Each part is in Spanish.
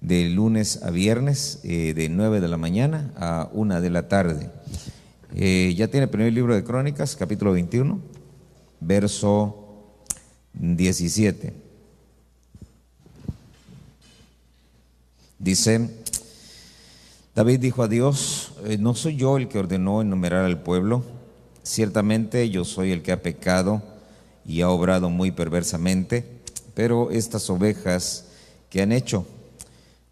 de lunes a viernes, de 9 de la mañana a 1 de la tarde. Ya tiene el primer libro de Crónicas, capítulo 21, verso 17. Dice: David dijo a Dios: ¿no soy yo el que ordenó enumerar al pueblo? Ciertamente yo soy el que ha pecado y ha obrado muy perversamente, pero estas ovejas, ¿qué han hecho?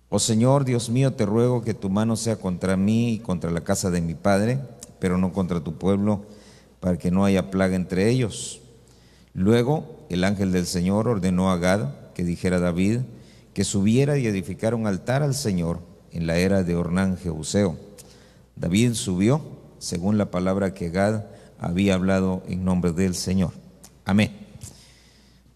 Oh Señor, Dios mío, te ruego que tu mano sea contra mí y contra la casa de mi padre, pero no contra tu pueblo, para que no haya plaga entre ellos. Luego el ángel del Señor ordenó a Gad que dijera a David que subiera y edificara un altar al Señor en la era de Ornán Jebuseo. David subió según la palabra que Gad había hablado en nombre del Señor. Amén.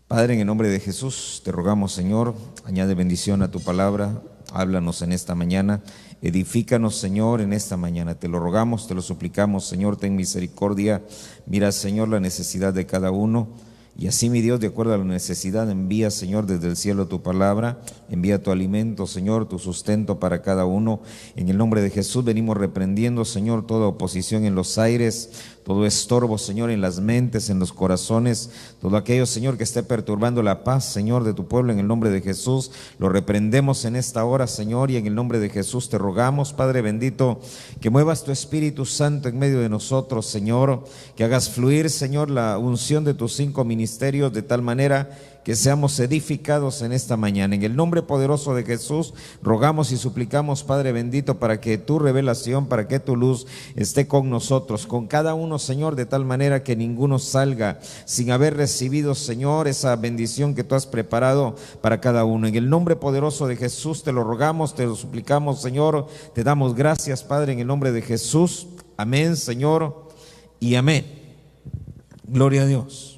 Padre, en el nombre de Jesús, te rogamos, Señor, añade bendición a tu palabra, háblanos en esta mañana, edifícanos, Señor, en esta mañana. Te lo rogamos, te lo suplicamos, Señor, ten misericordia. Mira, Señor, la necesidad de cada uno. Y así, mi Dios, de acuerdo a la necesidad, envía, Señor, desde el cielo tu palabra, envía tu alimento, Señor, tu sustento para cada uno. En el nombre de Jesús venimos reprendiendo, Señor, toda oposición en los aires, todo estorbo, Señor, en las mentes, en los corazones, todo aquello, Señor, que esté perturbando la paz, Señor, de tu pueblo. En el nombre de Jesús lo reprendemos en esta hora, Señor, y en el nombre de Jesús te rogamos, Padre bendito, que muevas tu Espíritu Santo en medio de nosotros, Señor, que hagas fluir, Señor, la unción de tus 5 ministerios, de tal manera que seamos edificados en esta mañana. En el nombre poderoso de Jesús rogamos y suplicamos, Padre bendito, para que tu revelación, para que tu luz esté con nosotros, con cada uno, Señor, de tal manera que ninguno salga sin haber recibido, Señor, esa bendición que tú has preparado para cada uno. En el nombre poderoso de Jesús te lo rogamos, te lo suplicamos, Señor, te damos gracias, Padre, en el nombre de Jesús. Amén, Señor, y amén. Gloria a Dios.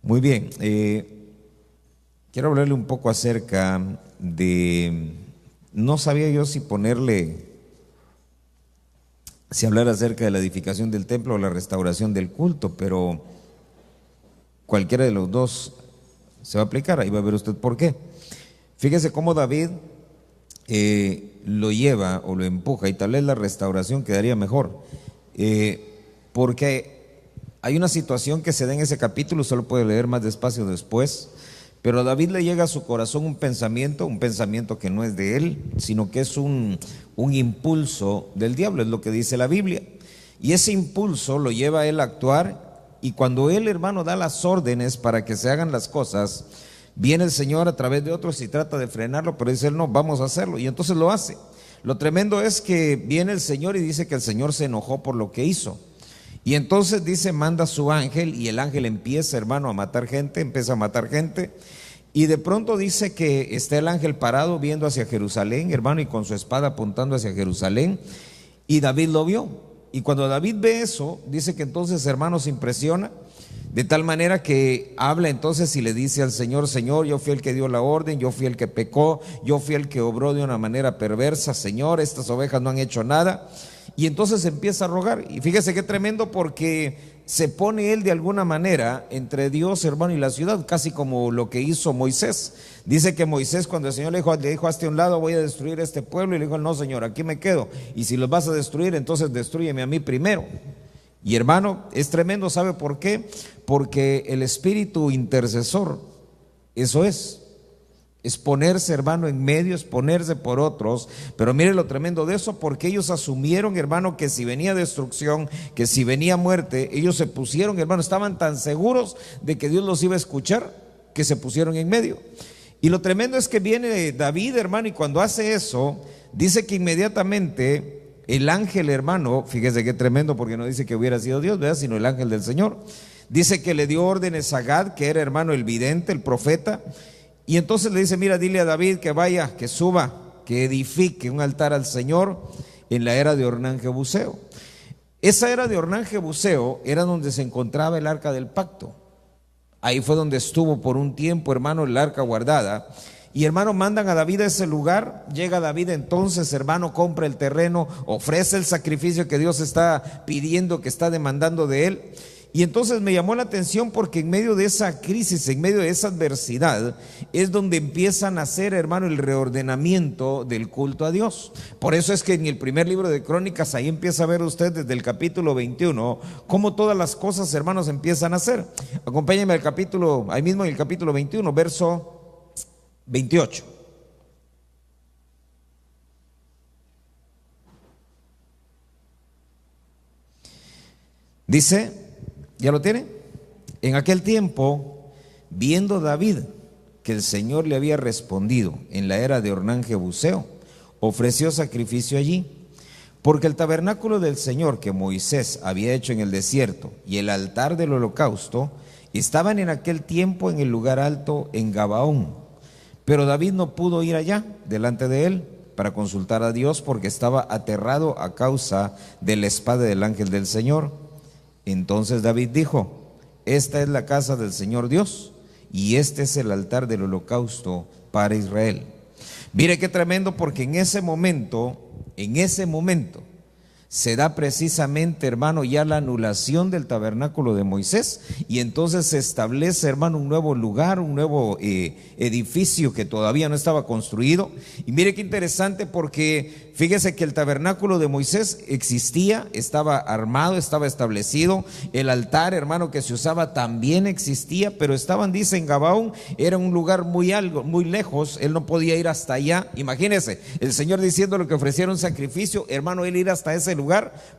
Muy bien, quiero hablarle un poco acerca de, no sabía yo si hablar acerca de la edificación del templo o la restauración del culto, pero cualquiera de los dos se va a aplicar, ahí va a ver usted por qué. Fíjese cómo David lo lleva o lo empuja, y tal vez la restauración quedaría mejor, porque hay una situación que se da en ese capítulo, usted lo puede leer más despacio después, pero a David le llega a su corazón un pensamiento que no es de él, sino que es un impulso del diablo, es lo que dice la Biblia. Y ese impulso lo lleva a él a actuar, y cuando él, hermano, da las órdenes para que se hagan las cosas, viene el Señor a través de otros y trata de frenarlo, pero dice él: no, vamos a hacerlo, y entonces lo hace. Lo tremendo es que viene el Señor y dice que el Señor se enojó por lo que hizo. Y entonces dice, manda su ángel, y el ángel empieza, hermano, a matar gente, empieza a matar gente, y de pronto dice que está el ángel parado viendo hacia Jerusalén, hermano, y con su espada apuntando hacia Jerusalén, y David lo vio. Y cuando David ve eso, dice que entonces, hermano, se impresiona, de tal manera que habla entonces y le dice al Señor: Señor, yo fui el que dio la orden, yo fui el que pecó, yo fui el que obró de una manera perversa, Señor, estas ovejas no han hecho nada. Y entonces empieza a rogar, y fíjese qué tremendo, porque se pone él de alguna manera entre Dios, hermano, y la ciudad, casi como lo que hizo Moisés. Dice que Moisés, cuando el Señor le dijo hazte a un lado, voy a destruir este pueblo, y le dijo: no, Señor, aquí me quedo, y si los vas a destruir, entonces destrúyeme a mí primero. Y hermano, es tremendo, ¿sabe por qué? Porque el espíritu intercesor, eso es ponerse, hermano, en medio, es ponerse por otros. Pero mire lo tremendo de eso, porque ellos asumieron, hermano, que si venía destrucción, que si venía muerte, ellos se pusieron, hermano, estaban tan seguros de que Dios los iba a escuchar, que se pusieron en medio. Y lo tremendo es que viene David, hermano, y cuando hace eso, dice que inmediatamente el ángel, hermano, fíjese qué tremendo, porque no dice que hubiera sido Dios, ¿verdad?, sino el ángel del Señor. Dice que le dio órdenes a Gad, que era, hermano, el vidente, el profeta. Y entonces le dice: mira, dile a David que vaya, que suba, que edifique un altar al Señor en la era de Ornán Jebuseo. Esa era de Ornán Jebuseo era donde se encontraba el arca del pacto. Ahí fue donde estuvo por un tiempo, hermano, el arca guardada. Y hermano, mandan a David a ese lugar. Llega David entonces, hermano, compra el terreno, ofrece el sacrificio que Dios está pidiendo, que está demandando de él. Y entonces me llamó la atención porque en medio de esa crisis, en medio de esa adversidad, es donde empieza a nacer, hermano, el reordenamiento del culto a Dios. Por eso es que en el primer libro de Crónicas, ahí empieza a ver usted desde el capítulo 21, cómo todas las cosas, hermanos, empiezan a hacer. Acompáñenme al capítulo, ahí mismo en el capítulo 21, verso 28. Dice, ¿ya lo tiene? En aquel tiempo, viendo David que el Señor le había respondido en la era de Ornán Jebuseo, ofreció sacrificio allí, porque el tabernáculo del Señor que Moisés había hecho en el desierto y el altar del holocausto estaban en aquel tiempo en el lugar alto en Gabaón. Pero David no pudo ir allá delante de él para consultar a Dios porque estaba aterrado a causa de la espada del ángel del Señor. Entonces David dijo: esta es la casa del Señor Dios y este es el altar del holocausto para Israel. Mire qué tremendo, porque en ese momento se da precisamente, hermano, ya la anulación del tabernáculo de Moisés, y entonces se establece, hermano, un nuevo lugar, un nuevo edificio que todavía no estaba construido. Y mire qué interesante, porque fíjese que el tabernáculo de Moisés existía, estaba armado, estaba establecido. El altar, hermano, que se usaba también existía, pero estaban, dice, en Gabaón. Era un lugar muy lejos, él no podía ir hasta allá. Imagínese, el Señor diciéndole que ofreciera un sacrificio, hermano, él ir hasta ese lugar.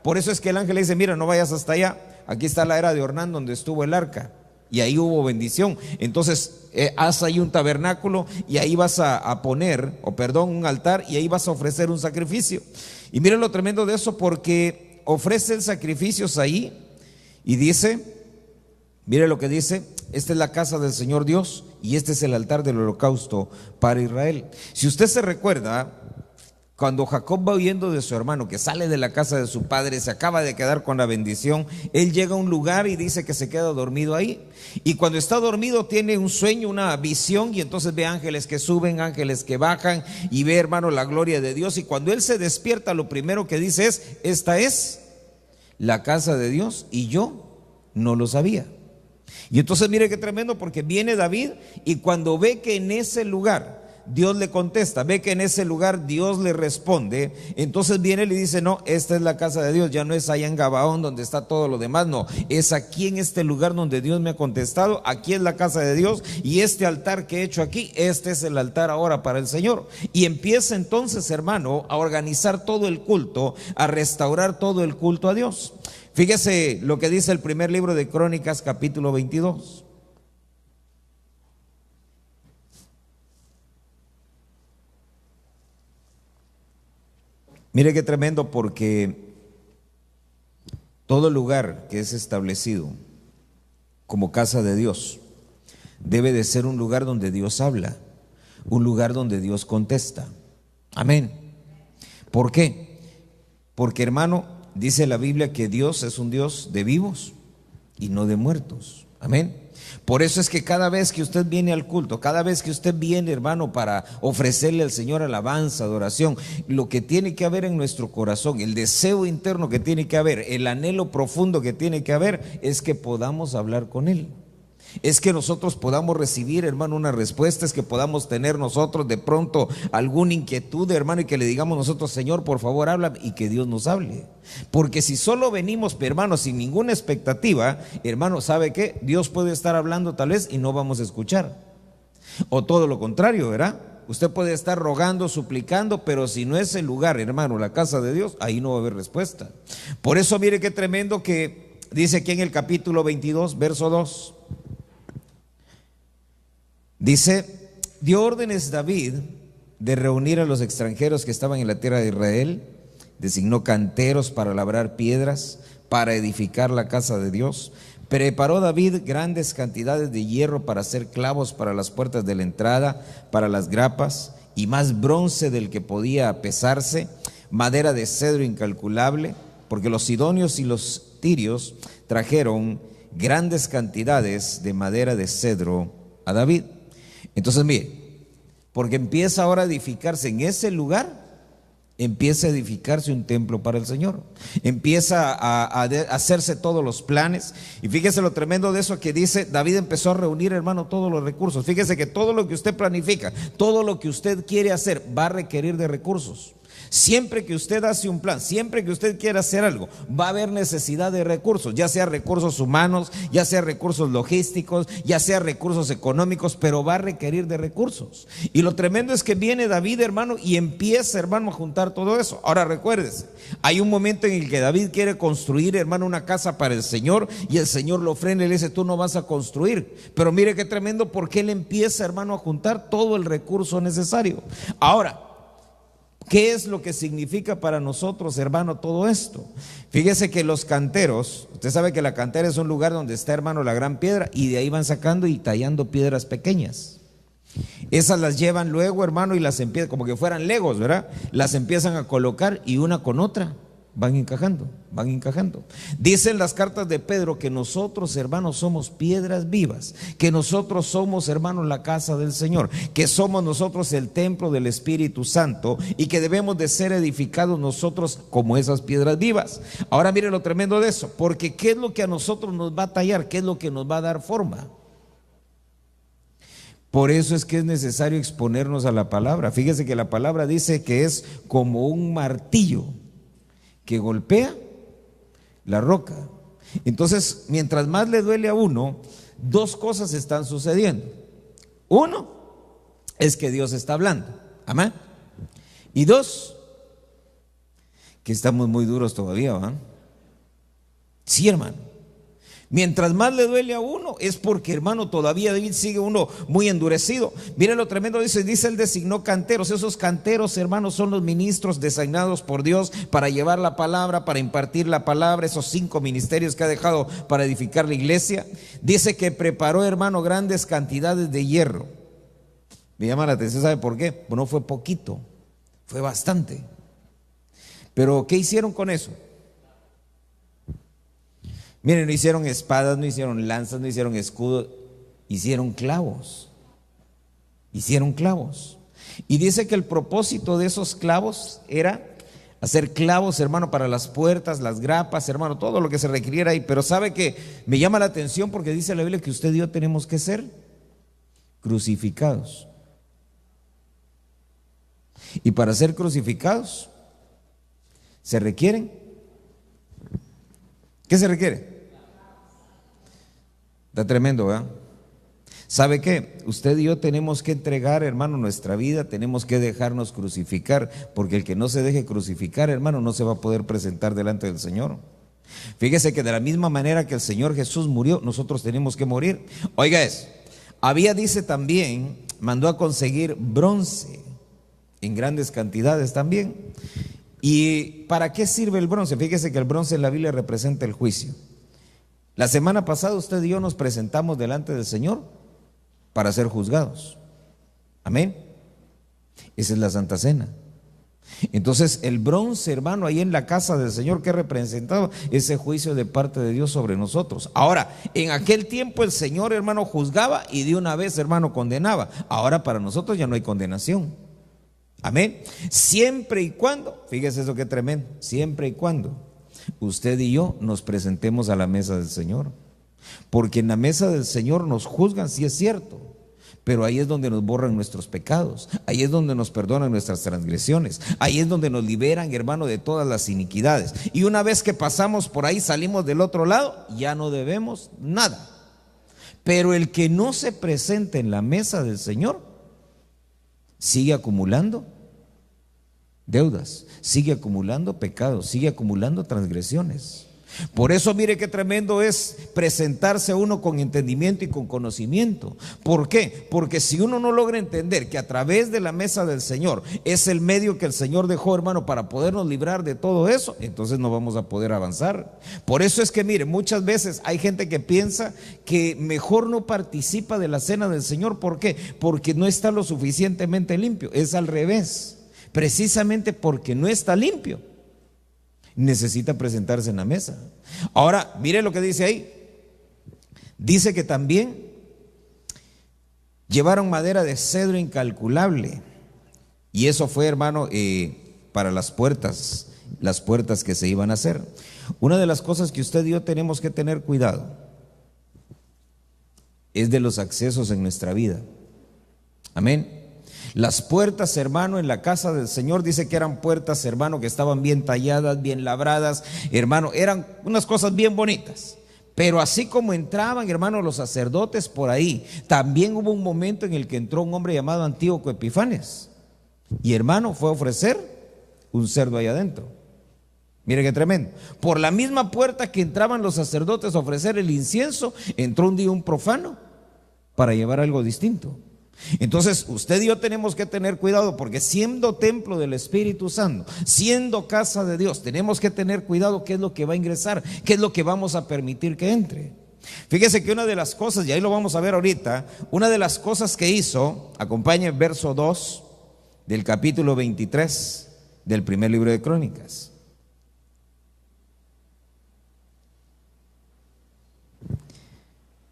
Por eso es que el ángel le dice: mira, no vayas hasta allá, aquí está la era de Ornán donde estuvo el arca, y ahí hubo bendición. Entonces haz ahí un tabernáculo y ahí vas a poner, un altar, y ahí vas a ofrecer un sacrificio. Y miren lo tremendo de eso, porque ofrece el sacrificios ahí y dice, mire lo que dice: esta es la casa del Señor Dios y este es el altar del holocausto para Israel. Si usted se recuerda, cuando Jacob va huyendo de su hermano, que sale de la casa de su padre, se acaba de quedar con la bendición, él llega a un lugar y dice que se queda dormido ahí. Y cuando está dormido tiene un sueño, una visión, y entonces ve ángeles que suben, ángeles que bajan, y ve, hermano, la gloria de Dios. Y cuando él se despierta, lo primero que dice es: esta es la casa de Dios y yo no lo sabía. Y entonces mire qué tremendo, porque viene David y cuando ve que en ese lugar Dios le contesta, ve que en ese lugar Dios le responde, entonces viene y le dice: no, esta es la casa de Dios, ya no es allá en Gabaón donde está todo lo demás, no, es aquí en este lugar donde Dios me ha contestado, aquí es la casa de Dios, y este altar que he hecho aquí, este es el altar ahora para el Señor. Y empieza entonces, hermano, a organizar todo el culto, a restaurar todo el culto a Dios. Fíjese lo que dice el primer libro de Crónicas, capítulo 22. Mire qué tremendo, porque todo lugar que es establecido como casa de Dios debe de ser un lugar donde Dios habla, un lugar donde Dios contesta. Amén. ¿Por qué? Porque, hermano, dice la Biblia que Dios es un Dios de vivos y no de muertos. Amén. Por eso es que cada vez que usted viene al culto, cada vez que usted viene, hermano, para ofrecerle al Señor alabanza, adoración, lo que tiene que haber en nuestro corazón, el deseo interno que tiene que haber, el anhelo profundo que tiene que haber, es que podamos hablar con Él. Es que nosotros podamos recibir, hermano, una respuesta, es que podamos tener nosotros de pronto alguna inquietud, hermano, y que le digamos nosotros: Señor, por favor, habla, y que Dios nos hable. Porque si solo venimos, hermano, sin ninguna expectativa, hermano, ¿sabe qué? Dios puede estar hablando tal vez y no vamos a escuchar. O todo lo contrario, ¿verdad? Usted puede estar rogando, suplicando, pero si no es el lugar, hermano, la casa de Dios, ahí no va a haber respuesta. Por eso mire qué tremendo que dice aquí en el capítulo 22, verso 2. Dice: dio órdenes David de reunir a los extranjeros que estaban en la tierra de Israel, designó canteros para labrar piedras, para edificar la casa de Dios. Preparó David grandes cantidades de hierro para hacer clavos para las puertas de la entrada, para las grapas, y más bronce del que podía pesarse, madera de cedro incalculable, porque los sidonios y los tirios trajeron grandes cantidades de madera de cedro a David. Entonces mire, porque empieza ahora a edificarse en ese lugar empieza a edificarse un templo para el Señor, empieza a hacerse todos los planes. Y fíjese lo tremendo de eso que dice, David empezó a reunir, hermano, todos los recursos. Fíjese que todo lo que usted planifica, todo lo que usted quiere hacer, va a requerir de recursos. Siempre que usted hace un plan, siempre que usted quiera hacer algo, va a haber necesidad de recursos, ya sea recursos humanos, ya sea recursos logísticos, ya sea recursos económicos, pero va a requerir de recursos. Y lo tremendo es que viene David, hermano, y empieza, hermano, a juntar todo eso. Ahora recuérdese, hay un momento en el que David quiere construir, hermano, una casa para el Señor, y el Señor lo frena y le dice, tú no vas a construir. Pero mire qué tremendo, porque él empieza, hermano, a juntar todo el recurso necesario. Ahora, ¿qué es lo que significa para nosotros, hermano, todo esto? Fíjese que los canteros, usted sabe que la cantera es un lugar donde está, hermano, la gran piedra, y de ahí van sacando y tallando piedras pequeñas. Esas las llevan luego, hermano, y las empiezan, como que fueran legos, ¿verdad? Las empiezan a colocar y una con otra van encajando, van encajando. Dicen las cartas de Pedro que nosotros, hermanos, somos piedras vivas, que nosotros somos, hermanos, la casa del Señor, que somos nosotros el templo del Espíritu Santo y que debemos de ser edificados nosotros como esas piedras vivas. Ahora mire lo tremendo de eso, porque ¿qué es lo que a nosotros nos va a tallar? ¿Qué es lo que nos va a dar forma? Por eso es que es necesario exponernos a la palabra. Fíjese que la palabra dice que es como un martillo que golpea la roca. Entonces, mientras más le duele a uno, dos cosas están sucediendo. Uno, es que Dios está hablando. Amén. Y dos, que estamos muy duros todavía, ¿verdad? Sí, hermano. Mientras más le duele a uno, es porque, hermano, todavía David sigue uno muy endurecido. Miren lo tremendo, dice él designó canteros. Esos canteros, hermanos, son los ministros designados por Dios para llevar la palabra, para impartir la palabra, esos 5 ministerios que ha dejado para edificar la iglesia. Dice que preparó, hermano, grandes cantidades de hierro. Me llama la atención, ¿sabe por qué? Pues no fue poquito, fue bastante. Pero ¿qué hicieron con eso? Miren, no hicieron espadas, no hicieron lanzas, no hicieron escudos, hicieron clavos. Hicieron clavos. Y dice que el propósito de esos clavos era hacer clavos, hermano, para las puertas, las grapas, hermano, todo lo que se requiriera ahí. Pero sabe que me llama la atención porque dice la Biblia que usted y yo tenemos que ser crucificados. Y para ser crucificados se requieren. ¿Qué se requiere? Está tremendo, ¿verdad? ¿Sabe qué? Usted y yo tenemos que entregar, hermano, nuestra vida, tenemos que dejarnos crucificar, porque el que no se deje crucificar, hermano, no se va a poder presentar delante del Señor. Fíjese que de la misma manera que el Señor Jesús murió, nosotros tenemos que morir. Oiga eso, dice también, mandó a conseguir bronce en grandes cantidades también. ¿Y para qué sirve el bronce? Fíjese que el bronce en la Biblia representa el juicio. La semana pasada usted y yo nos presentamos delante del Señor para ser juzgados. Amén. Esa es la Santa Cena. Entonces el bronce, hermano, ahí en la casa del Señor, que representaba ese juicio de parte de Dios sobre nosotros. Ahora, en aquel tiempo el Señor, hermano, juzgaba y de una vez, hermano, condenaba. Ahora para nosotros ya no hay condenación. Amén. Siempre y cuando, fíjese eso que tremendo, siempre y cuando usted y yo nos presentemos a la mesa del Señor. Porque en la mesa del Señor nos juzgan, sí es cierto, pero ahí es donde nos borran nuestros pecados, ahí es donde nos perdonan nuestras transgresiones, ahí es donde nos liberan, hermano, de todas las iniquidades. Y una vez que pasamos por ahí, salimos del otro lado, ya no debemos nada. Pero el que no se presente en la mesa del Señor sigue acumulando deudas, sigue acumulando pecados, sigue acumulando transgresiones. Por eso mire qué tremendo es presentarse uno con entendimiento y con conocimiento. ¿Por qué? Porque si uno no logra entender que a través de la mesa del Señor es el medio que el Señor dejó, hermano, para podernos librar de todo eso, entonces no vamos a poder avanzar. Por eso es que mire, muchas veces hay gente que piensa que mejor no participa de la cena del Señor. ¿Por qué? Porque no está lo suficientemente limpio. Es al revés. Precisamente porque no está limpio, necesita presentarse en la mesa. Ahora, mire lo que dice ahí. Dice que también llevaron madera de cedro incalculable. Y eso fue, hermano, para las puertas que se iban a hacer. Una de las cosas que usted y yo tenemos que tener cuidado es de los accesos en nuestra vida. Amén. Las puertas, hermano, en la casa del Señor, dice que eran puertas, hermano, que estaban bien talladas, bien labradas, hermano, eran unas cosas bien bonitas. Pero así como entraban, hermano, los sacerdotes por ahí, también hubo un momento en el que entró un hombre llamado Antíoco Epifanes. Y, hermano, fue a ofrecer un cerdo ahí adentro. Mire qué tremendo. Por la misma puerta que entraban los sacerdotes a ofrecer el incienso, entró un día un profano para llevar algo distinto. Entonces usted y yo tenemos que tener cuidado, porque siendo templo del Espíritu Santo, siendo casa de Dios, tenemos que tener cuidado qué es lo que va a ingresar, qué es lo que vamos a permitir que entre. Fíjese que una de las cosas, y ahí lo vamos a ver ahorita, una de las cosas que hizo, acompañe el verso 2 del capítulo 23 del primer libro de Crónicas.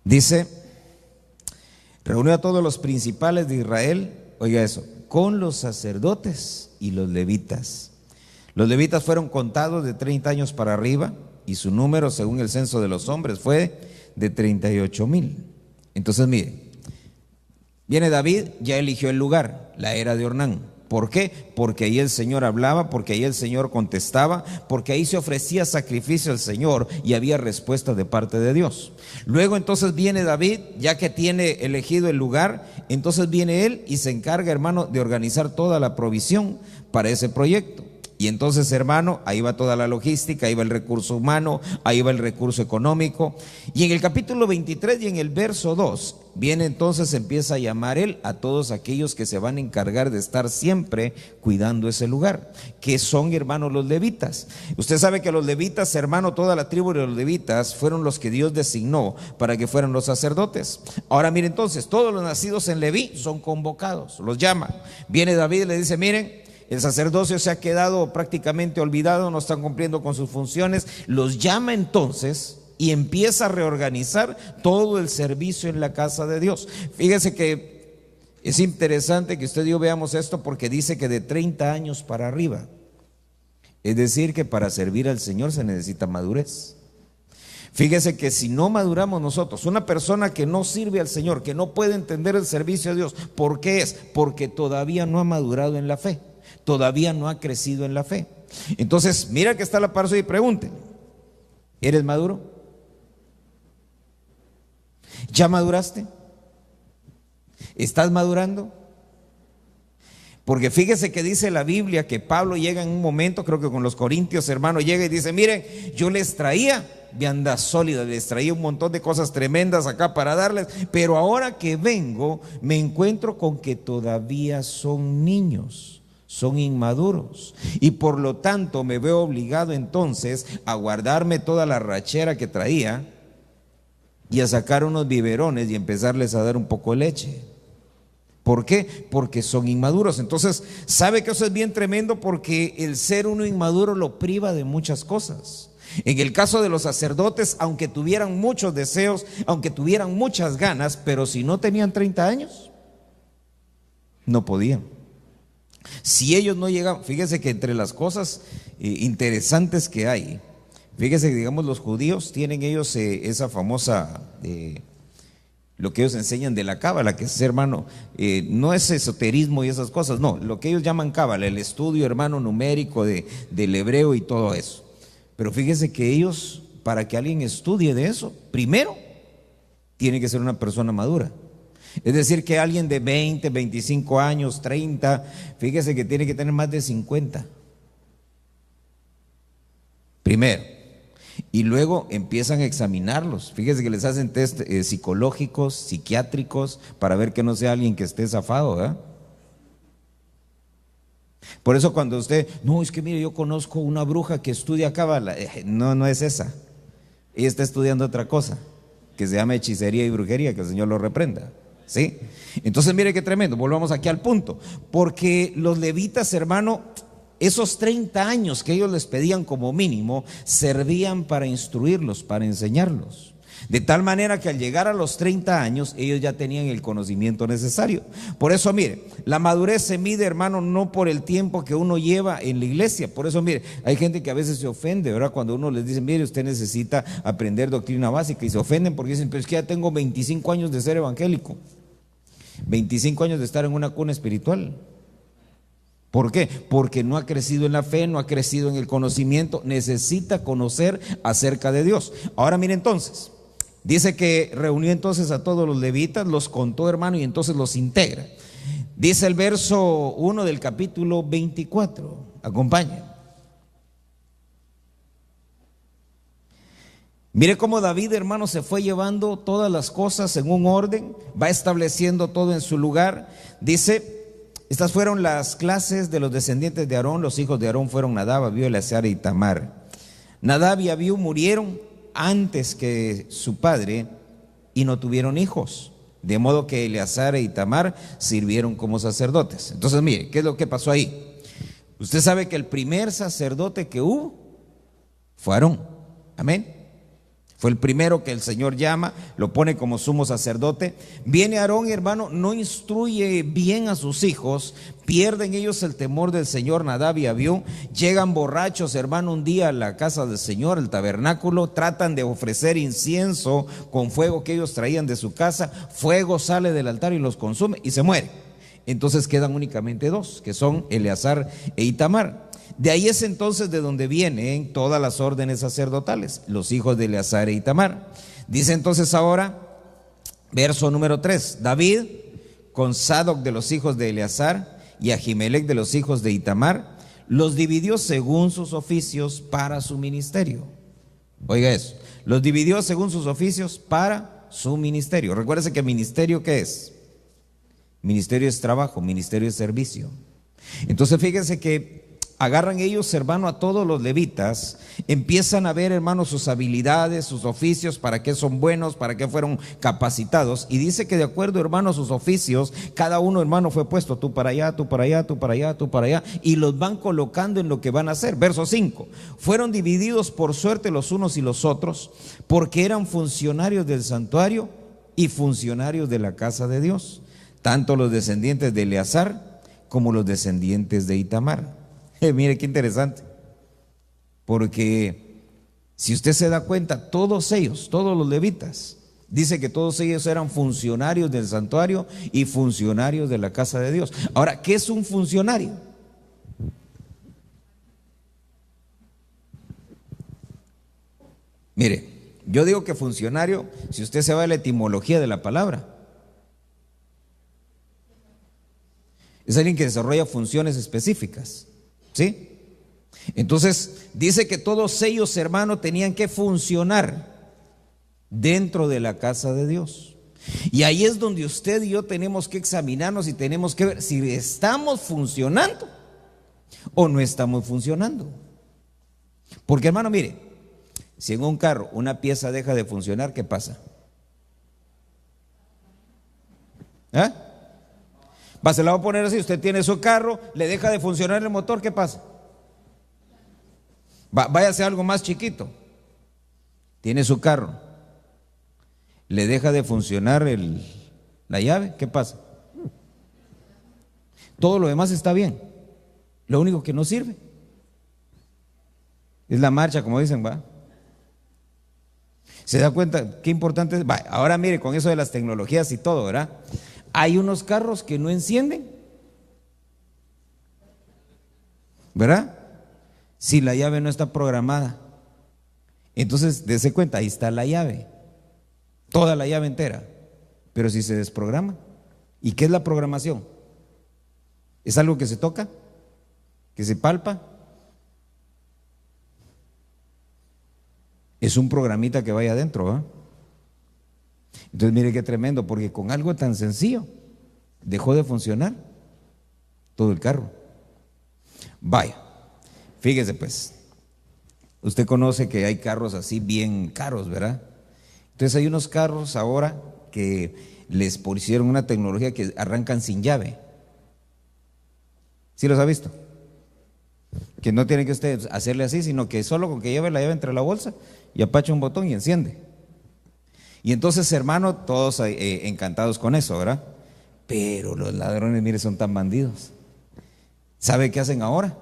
Dice: reunió a todos los principales de Israel, oiga eso, con los sacerdotes y los levitas. Los levitas fueron contados de 30 años para arriba, y su número, según el censo de los hombres, fue de 38,000. Entonces, mire, viene David, ya eligió el lugar, la era de Ornán. ¿Por qué? Porque ahí el Señor hablaba, porque ahí el Señor contestaba, porque ahí se ofrecía sacrificio al Señor y había respuesta de parte de Dios. Luego entonces viene David, ya que tiene elegido el lugar, entonces viene él y se encarga, hermano, de organizar toda la provisión para ese proyecto. Y entonces, hermano, ahí va toda la logística, ahí va el recurso humano, ahí va el recurso económico. Y en el capítulo 23 y en el verso 2, viene entonces, empieza a llamar él a todos aquellos que se van a encargar de estar siempre cuidando ese lugar, que son, hermanos, los levitas. Usted sabe que los levitas, hermano, toda la tribu de los levitas fueron los que Dios designó para que fueran los sacerdotes. Ahora mire entonces, todos los nacidos en Leví son convocados, los llama. Viene David y le dice: miren, el sacerdocio se ha quedado prácticamente olvidado, no están cumpliendo con sus funciones. Los llama entonces y empieza a reorganizar todo el servicio en la casa de Dios. Fíjese que es interesante que usted y yo veamos esto, porque dice que de 30 años para arriba. Es decir, que para servir al Señor se necesita madurez. Fíjese que si no maduramos nosotros, una persona que no sirve al Señor, que no puede entender el servicio a Dios, ¿por qué es? Porque todavía no ha madurado en la fe. Todavía no ha crecido en la fe. Entonces, mira que está a la par suya y pregunte: ¿eres maduro? ¿Ya maduraste? ¿Estás madurando? Porque fíjese que dice la Biblia que Pablo llega en un momento, creo que con los corintios, hermano, llega y dice: miren, yo les traía vianda sólida, les traía un montón de cosas tremendas acá para darles, pero ahora que vengo me encuentro con que todavía son niños, son inmaduros, y por lo tanto me veo obligado entonces a guardarme toda la rachera que traía y a sacar unos biberones y empezarles a dar un poco de leche. ¿Por qué? Porque son inmaduros. Entonces, ¿sabe que eso es bien tremendo? Porque el ser uno inmaduro lo priva de muchas cosas. En el caso de los sacerdotes, aunque tuvieran muchos deseos, aunque tuvieran muchas ganas, pero si no tenían 30 años, no podían. Si ellos no llegan, fíjese que entre las cosas interesantes que hay, fíjese que, digamos, los judíos tienen ellos esa famosa, lo que ellos enseñan de la cábala, que es, hermano, no es esoterismo y esas cosas, no, lo que ellos llaman cábala, el estudio, hermano, numérico del hebreo y todo eso. Pero fíjese que ellos, para que alguien estudie de eso, primero tiene que ser una persona madura. Es decir, que alguien de 20, 25 años, 30, fíjese que tiene que tener más de 50. Primero. Y luego empiezan a examinarlos. Fíjese que les hacen test psicológicos, psiquiátricos, para ver que no sea alguien que esté zafado, ¿verdad? Por eso cuando usted, no, es que mire, yo conozco una bruja que estudia cábala. No es esa. Ella está estudiando otra cosa, que se llama hechicería y brujería, que el Señor lo reprenda. ¿Sí? Entonces mire qué tremendo, volvamos aquí al punto, porque los levitas, hermano, esos 30 años que ellos les pedían como mínimo, servían para instruirlos, para enseñarlos. De tal manera que al llegar a los 30 años, ellos ya tenían el conocimiento necesario. Por eso, mire, la madurez se mide, hermano, no por el tiempo que uno lleva en la iglesia. Por eso, mire, hay gente que a veces se ofende, ¿verdad? Cuando uno les dice, mire, usted necesita aprender doctrina básica, y se ofenden porque dicen, pero es que ya tengo 25 años de ser evangélico, 25 años de estar en una cuna espiritual. ¿Por qué? Porque no ha crecido en la fe, no ha crecido en el conocimiento, necesita conocer acerca de Dios. Ahora mire entonces, dice que reunió entonces a todos los levitas, los contó, hermano, y entonces los integra. Dice el verso 1 del capítulo 24, acompañen. Mire cómo David, hermano, se fue llevando todas las cosas en un orden, va estableciendo todo en su lugar. Dice, estas fueron las clases de los descendientes de Aarón. Los hijos de Aarón fueron Nadab, Abiú, Eleazar y Itamar. Nadab y Abiú murieron antes que su padre y no tuvieron hijos, de modo que Eleazar e Itamar sirvieron como sacerdotes. Entonces mire, ¿qué es lo que pasó ahí? Usted sabe que el primer sacerdote que hubo fue Aarón, amén. Fue el primero que el Señor llama, lo pone como sumo sacerdote. Viene Aarón, hermano, no instruye bien a sus hijos, pierden ellos el temor del Señor. Nadab y Abiú llegan borrachos, hermano, un día a la casa del Señor, el tabernáculo, tratan de ofrecer incienso con fuego que ellos traían de su casa. Fuego sale del altar y los consume y se muere. Entonces quedan únicamente dos, que son Eleazar e Itamar. De ahí es entonces de donde vienen todas las órdenes sacerdotales, los hijos de Eleazar e Itamar. Dice entonces ahora, verso número 3, David con Sadoc de los hijos de Eleazar y Ahimelech de los hijos de Itamar, los dividió según sus oficios para su ministerio. Oiga eso, los dividió según sus oficios para su ministerio. Recuérdese que ministerio, ¿qué es? Ministerio es trabajo, ministerio es servicio. Entonces fíjense que agarran ellos, hermano, a todos los levitas, empiezan a ver, hermano, sus habilidades, sus oficios, para qué son buenos, para qué fueron capacitados, y dice que de acuerdo, hermano, a sus oficios, cada uno, hermano, fue puesto, tú para allá, tú para allá, tú para allá, tú para allá, y los van colocando en lo que van a hacer. Verso 5, fueron divididos por suerte los unos y los otros, porque eran funcionarios del santuario y funcionarios de la casa de Dios, tanto los descendientes de Eleazar como los descendientes de Itamar. Mire qué interesante, porque si usted se da cuenta, todos ellos, todos los levitas, dice que todos ellos eran funcionarios del santuario y funcionarios de la casa de Dios. Ahora, ¿qué es un funcionario? Mire, yo digo que funcionario, si usted se va a la etimología de la palabra, es alguien que desarrolla funciones específicas. ¿Sí? Entonces dice que todos ellos, hermano, tenían que funcionar dentro de la casa de Dios. Y ahí es donde usted y yo tenemos que examinarnos y tenemos que ver si estamos funcionando o no estamos funcionando. Porque, hermano, mire, si en un carro una pieza deja de funcionar, ¿qué pasa? Se la va a poner así, usted tiene su carro, le deja de funcionar el motor, ¿qué pasa? Váyase a algo más chiquito. Tiene su carro, le deja de funcionar la llave, ¿qué pasa? Todo lo demás está bien, lo único que no sirve es la marcha, como dicen, ¿va? ¿Se da cuenta qué importante es? Ahora mire, con eso de las tecnologías y todo, ¿verdad? Hay unos carros que no encienden, ¿verdad? Si la llave no está programada. Entonces, dése cuenta, ahí está la llave, toda la llave entera. Pero si se desprograma, ¿y qué es la programación? ¿Es algo que se toca? ¿Que se palpa? Es un programita que vaya adentro, ¿verdad? Entonces mire qué tremendo, porque con algo tan sencillo dejó de funcionar todo el carro. Vaya, fíjese pues, usted conoce que hay carros así bien caros, ¿verdad? Entonces hay unos carros ahora que les pusieron una tecnología que arrancan sin llave. ¿Sí los ha visto? Que no tiene que usted hacerle así, sino que solo con que lleve la llave entre la bolsa y apacha un botón y enciende. Y entonces, hermano, todos encantados con eso, ¿verdad? Pero los ladrones, mire, son tan bandidos. ¿Sabe qué hacen ahora?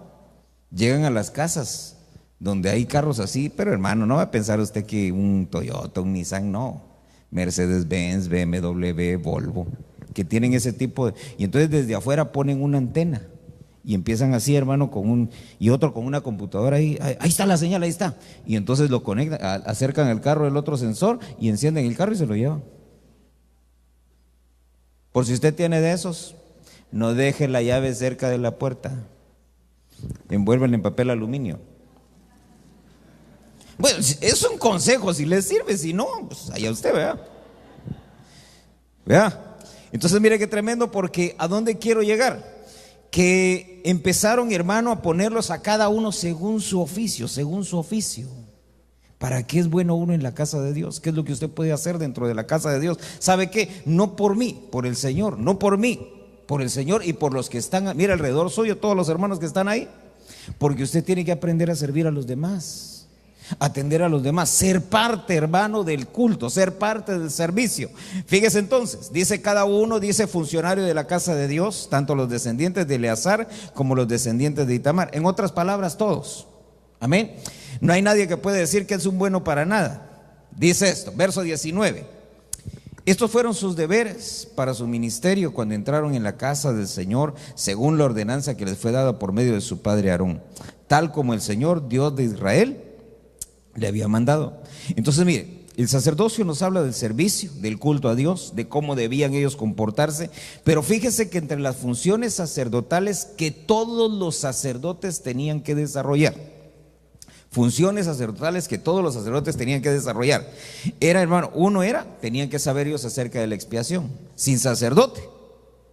Llegan a las casas donde hay carros así, pero hermano, no va a pensar usted que un Toyota, un Nissan, no. Mercedes-Benz, BMW, Volvo, que tienen ese tipo de... Y entonces desde afuera ponen una antena y empiezan así, hermano, y otro con una computadora ahí está la señal, ahí está. Y entonces lo conectan, acercan el carro del otro sensor y encienden el carro y se lo llevan. Por si usted tiene de esos, no deje la llave cerca de la puerta, envuélvanla en papel aluminio. Bueno, es un consejo, si le sirve, si no, pues allá usted, vea. Entonces mire qué tremendo, porque ¿a dónde quiero llegar? Que empezaron, hermano, a ponerlos a cada uno según su oficio, según su oficio. ¿Para qué es bueno uno en la casa de Dios? ¿Qué es lo que usted puede hacer dentro de la casa de Dios? ¿Sabe qué? No por mí, por el Señor, no por mí, por el Señor y por los que están, mira alrededor suyo, todos los hermanos que están ahí, porque usted tiene que aprender a servir a los demás, atender a los demás, ser parte, hermano, del culto, ser parte del servicio. Fíjese entonces, dice cada uno, dice funcionario de la casa de Dios, tanto los descendientes de Eleazar como los descendientes de Itamar. En otras palabras, todos. Amén. No hay nadie que pueda decir que es un bueno para nada. Dice esto, verso 19. Estos fueron sus deberes para su ministerio cuando entraron en la casa del Señor, según la ordenanza que les fue dada por medio de su padre Aarón, tal como el Señor, Dios de Israel, le había mandado. Entonces mire, el sacerdocio nos habla del servicio, del culto a Dios, de cómo debían ellos comportarse, pero fíjese que entre las funciones sacerdotales que todos los sacerdotes tenían que desarrollar, funciones sacerdotales que todos los sacerdotes tenían que desarrollar, era, hermano, tenían que saber ellos acerca de la expiación. Sin sacerdote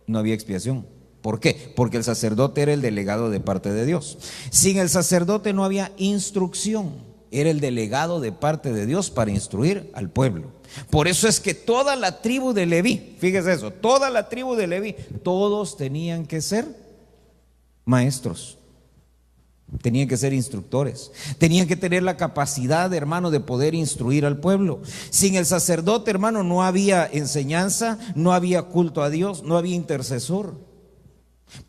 no había expiación. ¿Por qué? Porque el sacerdote era el delegado de parte de Dios. Sin el sacerdote no había instrucción. Era el delegado de parte de Dios para instruir al pueblo. Por eso es que toda la tribu de Leví, fíjese eso, toda la tribu de Leví, todos tenían que ser maestros, tenían que ser instructores, tenían que tener la capacidad, hermano, de poder instruir al pueblo. Sin el sacerdote, hermano, no había enseñanza, no había culto a Dios, no había intercesor.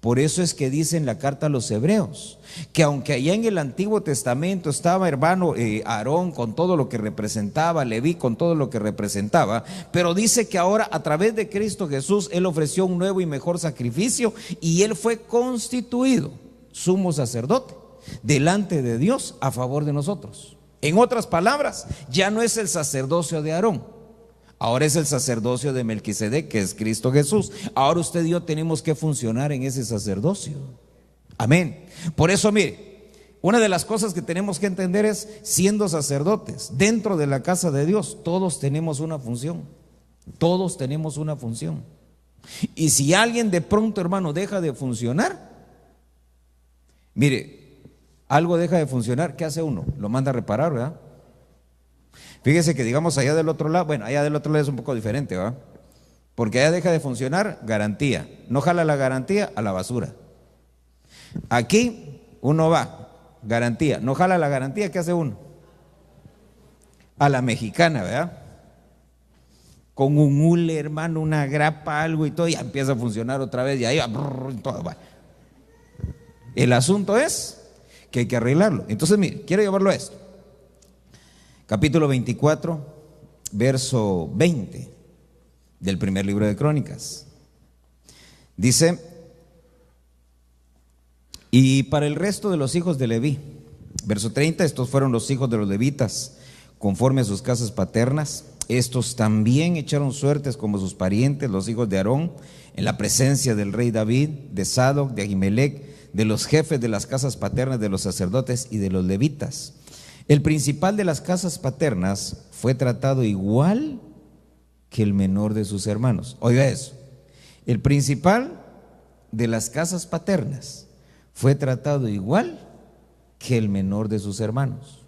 Por eso es que dice en la carta a los Hebreos que aunque allá en el Antiguo Testamento estaba, hermano, Aarón con todo lo que representaba, Leví con todo lo que representaba, pero dice que ahora a través de Cristo Jesús Él ofreció un nuevo y mejor sacrificio y Él fue constituido sumo sacerdote delante de Dios a favor de nosotros. En otras palabras, ya no es el sacerdocio de Aarón, ahora es el sacerdocio de Melquisedec, que es Cristo Jesús. Ahora usted y yo tenemos que funcionar en ese sacerdocio. Amén. Por eso, mire, una de las cosas que tenemos que entender es, siendo sacerdotes dentro de la casa de Dios, todos tenemos una función. Todos tenemos una función. Y si alguien de pronto, hermano, deja de funcionar, mire, algo deja de funcionar, ¿qué hace uno? Lo manda a reparar, ¿verdad? Fíjese que digamos allá del otro lado, bueno, allá del otro lado es un poco diferente, ¿verdad? Porque allá deja de funcionar, garantía. No jala la garantía, a la basura. Aquí uno va, garantía. No jala la garantía, ¿qué hace uno? A la mexicana, ¿verdad? Con un hule, hermano, una grapa, algo y todo, ya empieza a funcionar otra vez y ahí va, todo va. El asunto es que hay que arreglarlo. Entonces, mire, quiero llevarlo a esto. Capítulo 24, verso 20 del primer libro de Crónicas. Dice: y para el resto de los hijos de Leví, verso 30, estos fueron los hijos de los levitas, conforme a sus casas paternas. Estos también echaron suertes como sus parientes, los hijos de Aarón, en la presencia del rey David, de Sadoc, de Ahimelech, de los jefes de las casas paternas de los sacerdotes y de los levitas. El principal de las casas paternas fue tratado igual que el menor de sus hermanos. Oiga eso, el principal de las casas paternas fue tratado igual que el menor de sus hermanos.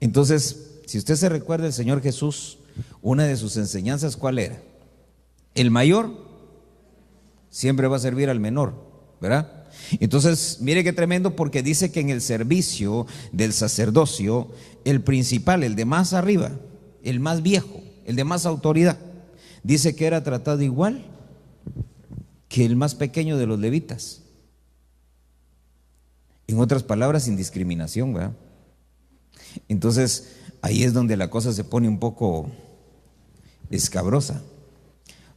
Entonces, si usted se recuerda, el Señor Jesús, una de sus enseñanzas, ¿cuál era? El mayor siempre va a servir al menor, ¿verdad? Entonces, mire qué tremendo, porque dice que en el servicio del sacerdocio, el principal, el de más arriba, el más viejo, el de más autoridad. Dice que era tratado igual que el más pequeño de los levitas. En otras palabras, sin discriminación, ¿verdad? Entonces, ahí es donde la cosa se pone un poco escabrosa.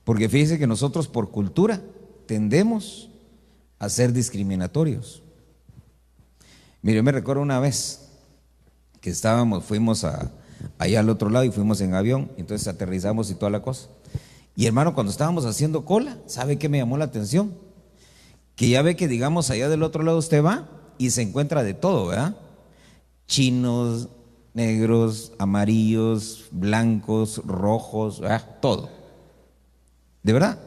Porque fíjese que nosotros por cultura tendemos a ser discriminatorios. Mire, me recuerdo una vez que fuimos allá al otro lado y fuimos en avión, entonces aterrizamos y toda la cosa. Y hermano, cuando estábamos haciendo cola, ¿sabe qué me llamó la atención? Que ya ve que, digamos, allá del otro lado usted va y se encuentra de todo, ¿verdad? Chinos, negros, amarillos, blancos, rojos, ¿verdad? Todo. ¿De verdad?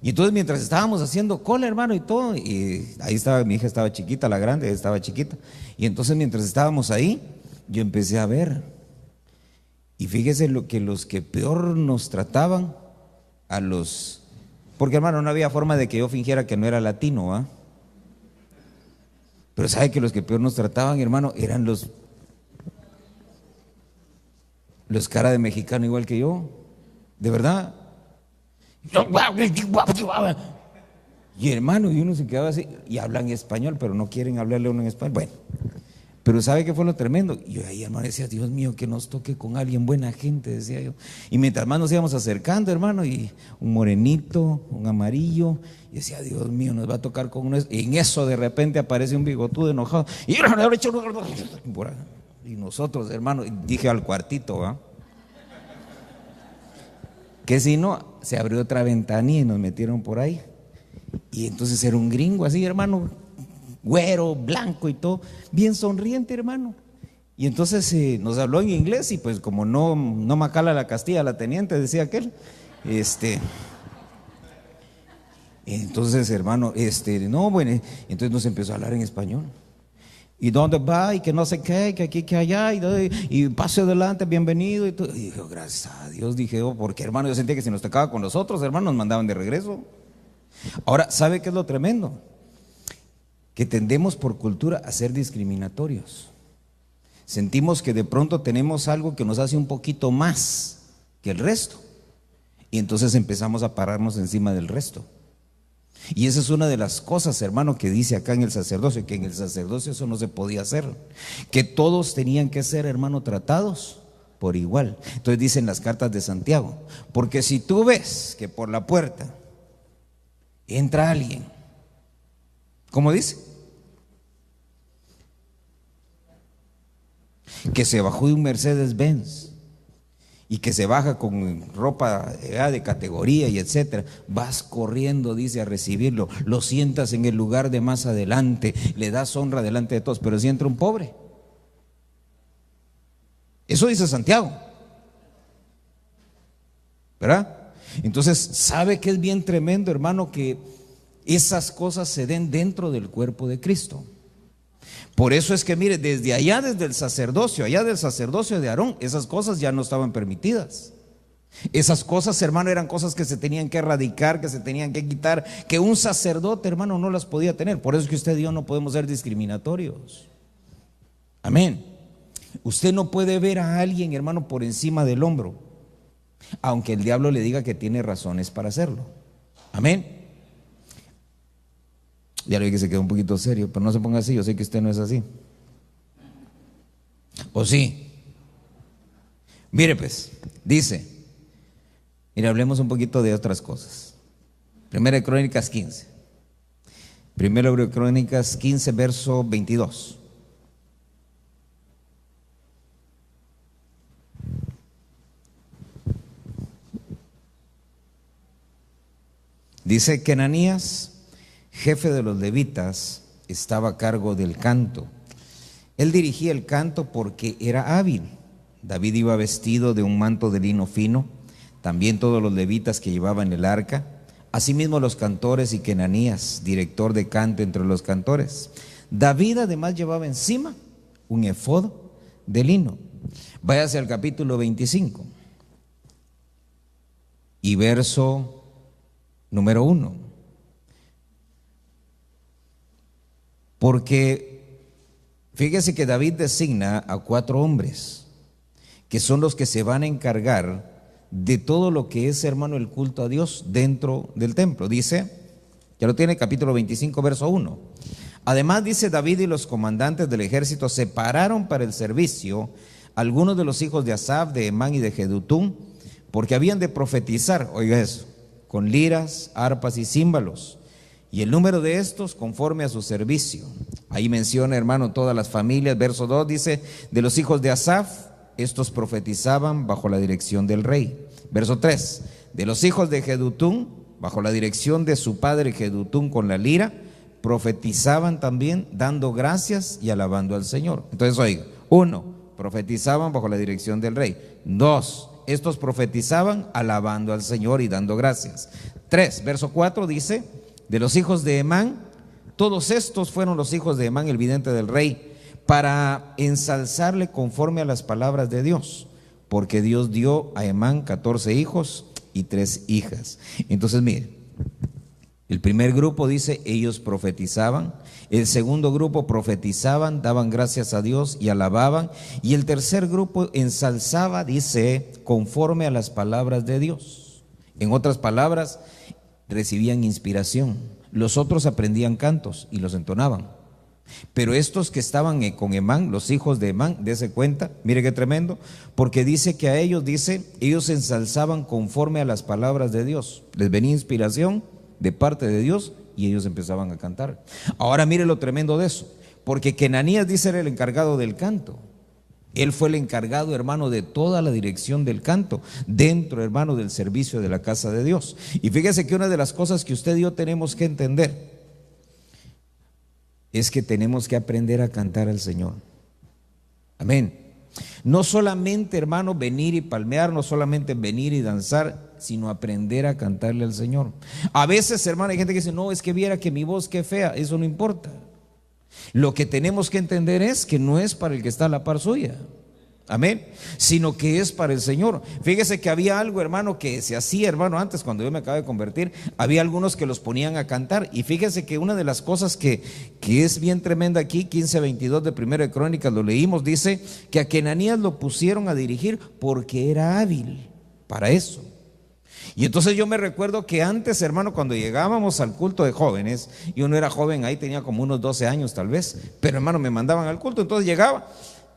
Y entonces mientras estábamos haciendo cola, hermano, y todo, y ahí estaba, mi hija estaba chiquita, la grande estaba chiquita, y entonces mientras estábamos ahí, yo empecé a ver, y fíjese lo que los que peor nos trataban, porque hermano, no había forma de que yo fingiera que no era latino, ¿ah? Pero sabe que los que peor nos trataban, hermano, eran los cara de mexicano igual que yo, de verdad. Y hermano, y uno se quedaba así, y hablan español, pero no quieren hablarle a uno en español. Bueno, pero ¿sabe qué fue lo tremendo? Y yo ahí, hermano, decía, Dios mío, que nos toque con alguien, buena gente, decía yo. Y mientras más nos íbamos acercando, hermano, y un morenito, un amarillo, y decía, Dios mío, nos va a tocar con uno. Y en eso de repente aparece un bigotudo enojado. Y nosotros, hermano, dije al cuartito, ¿va? Que si no, se abrió otra ventanilla y nos metieron por ahí. Y entonces era un gringo así, hermano, güero, blanco y todo, bien sonriente, hermano. Y entonces nos habló en inglés y pues como no macala la Castilla, la teniente, decía aquel. Entonces, hermano, no, bueno, entonces nos empezó a hablar en español. ¿Y dónde va? Y que no sé qué, que aquí, que allá, y pase adelante, bienvenido. Y dije, oh, gracias a Dios, dije, oh, porque hermano, yo sentía que si nos tocaba con los otros, hermanos, nos mandaban de regreso. Ahora, ¿sabe qué es lo tremendo? Que tendemos por cultura a ser discriminatorios. Sentimos que de pronto tenemos algo que nos hace un poquito más que el resto. Y entonces empezamos a pararnos encima del resto. Y esa es una de las cosas, hermano, que dice acá en el sacerdocio, que en el sacerdocio eso no se podía hacer, que todos tenían que ser, hermano, tratados por igual. Entonces dicen las cartas de Santiago, porque si tú ves que por la puerta entra alguien, ¿cómo dice? Que se bajó de un Mercedes-Benz y que se baja con ropa de categoría y etcétera, vas corriendo, dice, a recibirlo, lo sientas en el lugar de más adelante, le das honra delante de todos. Pero si entra un pobre, eso dice Santiago, ¿verdad? Entonces, ¿sabe que es bien tremendo, hermano, que esas cosas se den dentro del cuerpo de Cristo? Por eso es que mire, desde allá, desde el sacerdocio, allá del sacerdocio de Aarón, esas cosas ya no estaban permitidas. Esas cosas, hermano, eran cosas que se tenían que erradicar, que se tenían que quitar, que un sacerdote, hermano, no las podía tener. Por eso es que usted y yo no podemos ser discriminatorios. Amén. Usted no puede ver a alguien, hermano, por encima del hombro, aunque el diablo le diga que tiene razones para hacerlo. Amén. Ya le vi que se quedó un poquito serio, pero no se ponga así, yo sé que usted no es así. ¿O sí? Mire pues, dice, mire, hablemos un poquito de otras cosas. Primera de Crónicas 15. Primera de Crónicas 15, verso 22. Dice que Ananías, jefe de los levitas, estaba a cargo del canto. Él dirigía el canto porque era hábil. David iba vestido de un manto de lino fino, también todos los levitas que llevaban el arca, asimismo los cantores, y que Ananías, director de canto entre los cantores. David además llevaba encima un efod de lino. Váyase al capítulo 25 y verso número 1. Porque fíjese que David designa a 4 hombres que son los que se van a encargar de todo lo que es, hermano, el culto a Dios dentro del templo. Dice, ya lo tiene, capítulo 25, verso 1. Además, dice, David y los comandantes del ejército separaron para el servicio algunos de los hijos de Asaf, de Emán y de Jedutún, porque habían de profetizar, oiga eso, con liras, arpas y címbalos, y el número de estos conforme a su servicio. Ahí menciona, hermano, todas las familias. Verso 2 dice, de los hijos de Asaf, estos profetizaban bajo la dirección del rey. Verso 3, de los hijos de Jedutún, bajo la dirección de su padre Jedutún con la lira, profetizaban también dando gracias y alabando al Señor. Entonces, oiga, 1, profetizaban bajo la dirección del rey. 2, estos profetizaban alabando al Señor y dando gracias. 3, verso 4 dice, de los hijos de Emán, todos estos fueron los hijos de Emán, el vidente del rey, para ensalzarle conforme a las palabras de Dios, porque Dios dio a Emán 14 hijos y 3 hijas. Entonces, mire, el primer grupo dice, ellos profetizaban. El segundo grupo profetizaban, daban gracias a Dios y alababan. Y el tercer grupo ensalzaba, dice, conforme a las palabras de Dios. En otras palabras, recibían inspiración. Los otros aprendían cantos y los entonaban. Pero estos que estaban con Emán, los hijos de Emán, dése cuenta, mire qué tremendo, porque dice que a ellos, dice, ellos ensalzaban conforme a las palabras de Dios. Les venía inspiración de parte de Dios y ellos empezaban a cantar. Ahora mire lo tremendo de eso, porque Kenanías, dice, era el encargado del canto. Él fue el encargado, hermano, de toda la dirección del canto dentro, hermano, del servicio de la casa de Dios. Y fíjese que una de las cosas que usted y yo tenemos que entender es que tenemos que aprender a cantar al Señor. Amén. No solamente, hermano, venir y palmear, no solamente venir y danzar, sino aprender a cantarle al Señor. A veces, hermano, hay gente que dice, no, es que viera que mi voz qué fea. Eso no importa. Lo que tenemos que entender es que no es para el que está a la par suya, amén, sino que es para el Señor. Fíjese que había algo, hermano, que se hacía, hermano, antes cuando yo me acabo de convertir, había algunos que los ponían a cantar. Y fíjese que una de las cosas que es bien tremenda aquí, 15:22 de Primera de Crónicas, lo leímos, dice que a Kenanías lo pusieron a dirigir porque era hábil para eso. Y entonces yo me recuerdo que antes, hermano, cuando llegábamos al culto de jóvenes, yo no era joven, ahí tenía como unos 12 años tal vez, pero hermano, me mandaban al culto, entonces llegaba,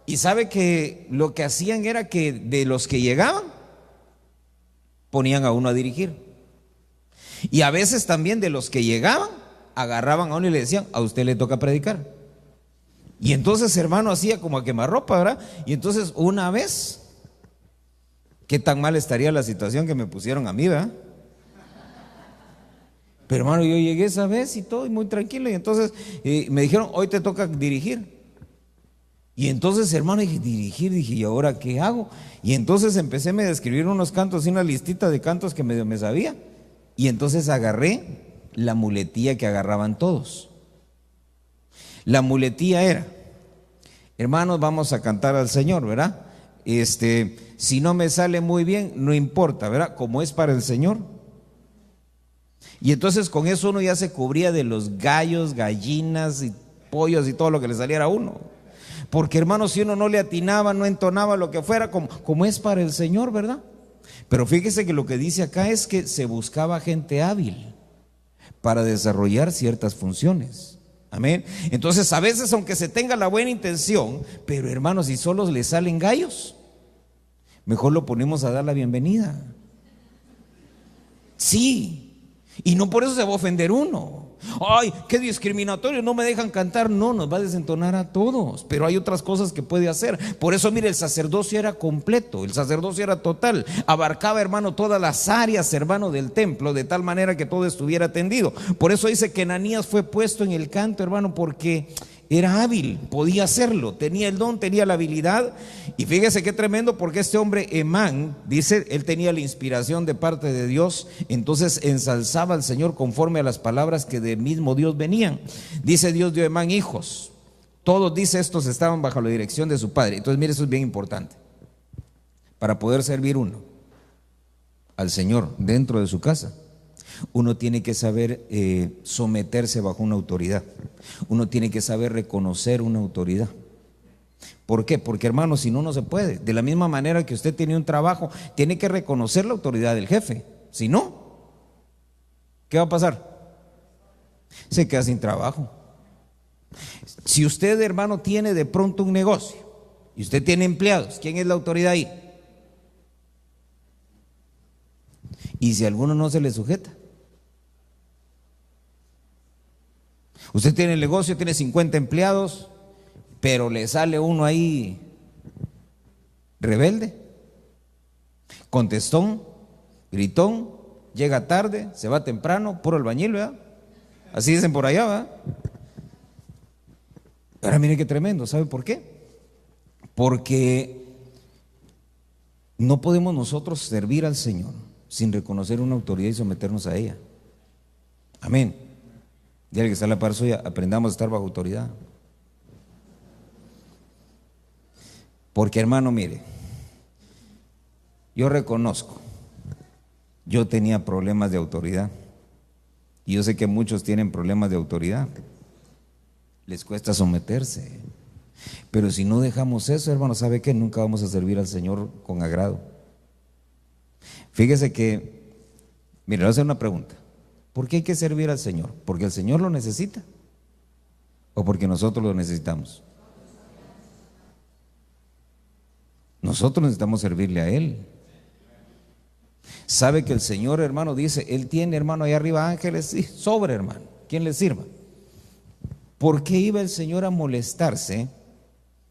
y sabe que lo que hacían era que de los que llegaban, ponían a uno a dirigir. Y a veces también de los que llegaban, agarraban a uno y le decían, a usted le toca predicar. Y entonces, hermano, hacía como a quemarropa, ¿verdad? Y entonces una vez, qué tan mal estaría la situación que me pusieron a mí, ¿verdad? Pero hermano, yo llegué esa vez y todo, y muy tranquilo, y entonces me dijeron, hoy te toca dirigir. Y entonces, hermano, dije, dirigir, dije, ¿y ahora qué hago? Y entonces empecé a escribir unos cantos y una listita de cantos que medio me sabía. Y entonces agarré la muletilla que agarraban todos. La muletilla era, hermanos, vamos a cantar al Señor, ¿verdad? Si no me sale muy bien, no importa, ¿verdad? Como es para el Señor. Y entonces con eso uno ya se cubría de los gallos, gallinas y pollos y todo lo que le saliera a uno. Porque, hermano, si uno no le atinaba, no entonaba, lo que fuera, como es para el Señor, ¿verdad? Pero fíjese que lo que dice acá es que se buscaba gente hábil para desarrollar ciertas funciones. Amén. Entonces, a veces, aunque se tenga la buena intención, pero hermanos, si solo le salen gallos, mejor lo ponemos a dar la bienvenida. Sí, y no por eso se va a ofender uno. Ay, qué discriminatorio, no me dejan cantar. No, nos va a desentonar a todos, pero hay otras cosas que puede hacer. Por eso, mire, el sacerdocio era completo, el sacerdocio era total, abarcaba, hermano, todas las áreas, hermano, del templo, de tal manera que todo estuviera atendido. Por eso dice que Ananías fue puesto en el canto, hermano, porque era hábil, podía hacerlo, tenía el don, tenía la habilidad. Y fíjese qué tremendo, porque este hombre Emán, dice, él tenía la inspiración de parte de Dios, entonces ensalzaba al Señor conforme a las palabras que del mismo Dios venían. Dice, Dios dio a Emán hijos, todos, dice, estos estaban bajo la dirección de su padre. Entonces mire, eso es bien importante, para poder servir uno al Señor dentro de su casa. Uno tiene que saber someterse bajo una autoridad. Uno tiene que saber reconocer una autoridad. ¿Por qué? Porque, hermano, si no, no se puede. De la misma manera que usted tiene un trabajo, tiene que reconocer la autoridad del jefe. Si no, ¿qué va a pasar? Se queda sin trabajo. Si usted, hermano, tiene de pronto un negocio y usted tiene empleados, ¿quién es la autoridad ahí? Y si alguno no se le sujeta. Usted tiene el negocio, tiene 50 empleados, pero le sale uno ahí rebelde, contestón, gritón, llega tarde, se va temprano, puro albañil, ¿verdad? Así dicen por allá, ¿verdad? Ahora mire qué tremendo, ¿sabe por qué? Porque no podemos nosotros servir al Señor sin reconocer una autoridad y someternos a ella. Amén. Dígale que está a la par suya, aprendamos a estar bajo autoridad. Porque, hermano, mire, yo reconozco, yo tenía problemas de autoridad y yo sé que muchos tienen problemas de autoridad, les cuesta someterse, pero si no dejamos eso, hermano, ¿sabe qué? Nunca vamos a servir al Señor con agrado. Fíjese que, mire, le voy a hacer una pregunta: ¿por qué hay que servir al Señor? ¿Porque el Señor lo necesita o porque nosotros lo necesitamos? Nosotros necesitamos servirle a Él. Sabe que el Señor, hermano, dice, Él tiene, hermano, ahí arriba ángeles, sí, sobre, hermano, ¿quién le sirva? ¿Por qué iba el Señor a molestarse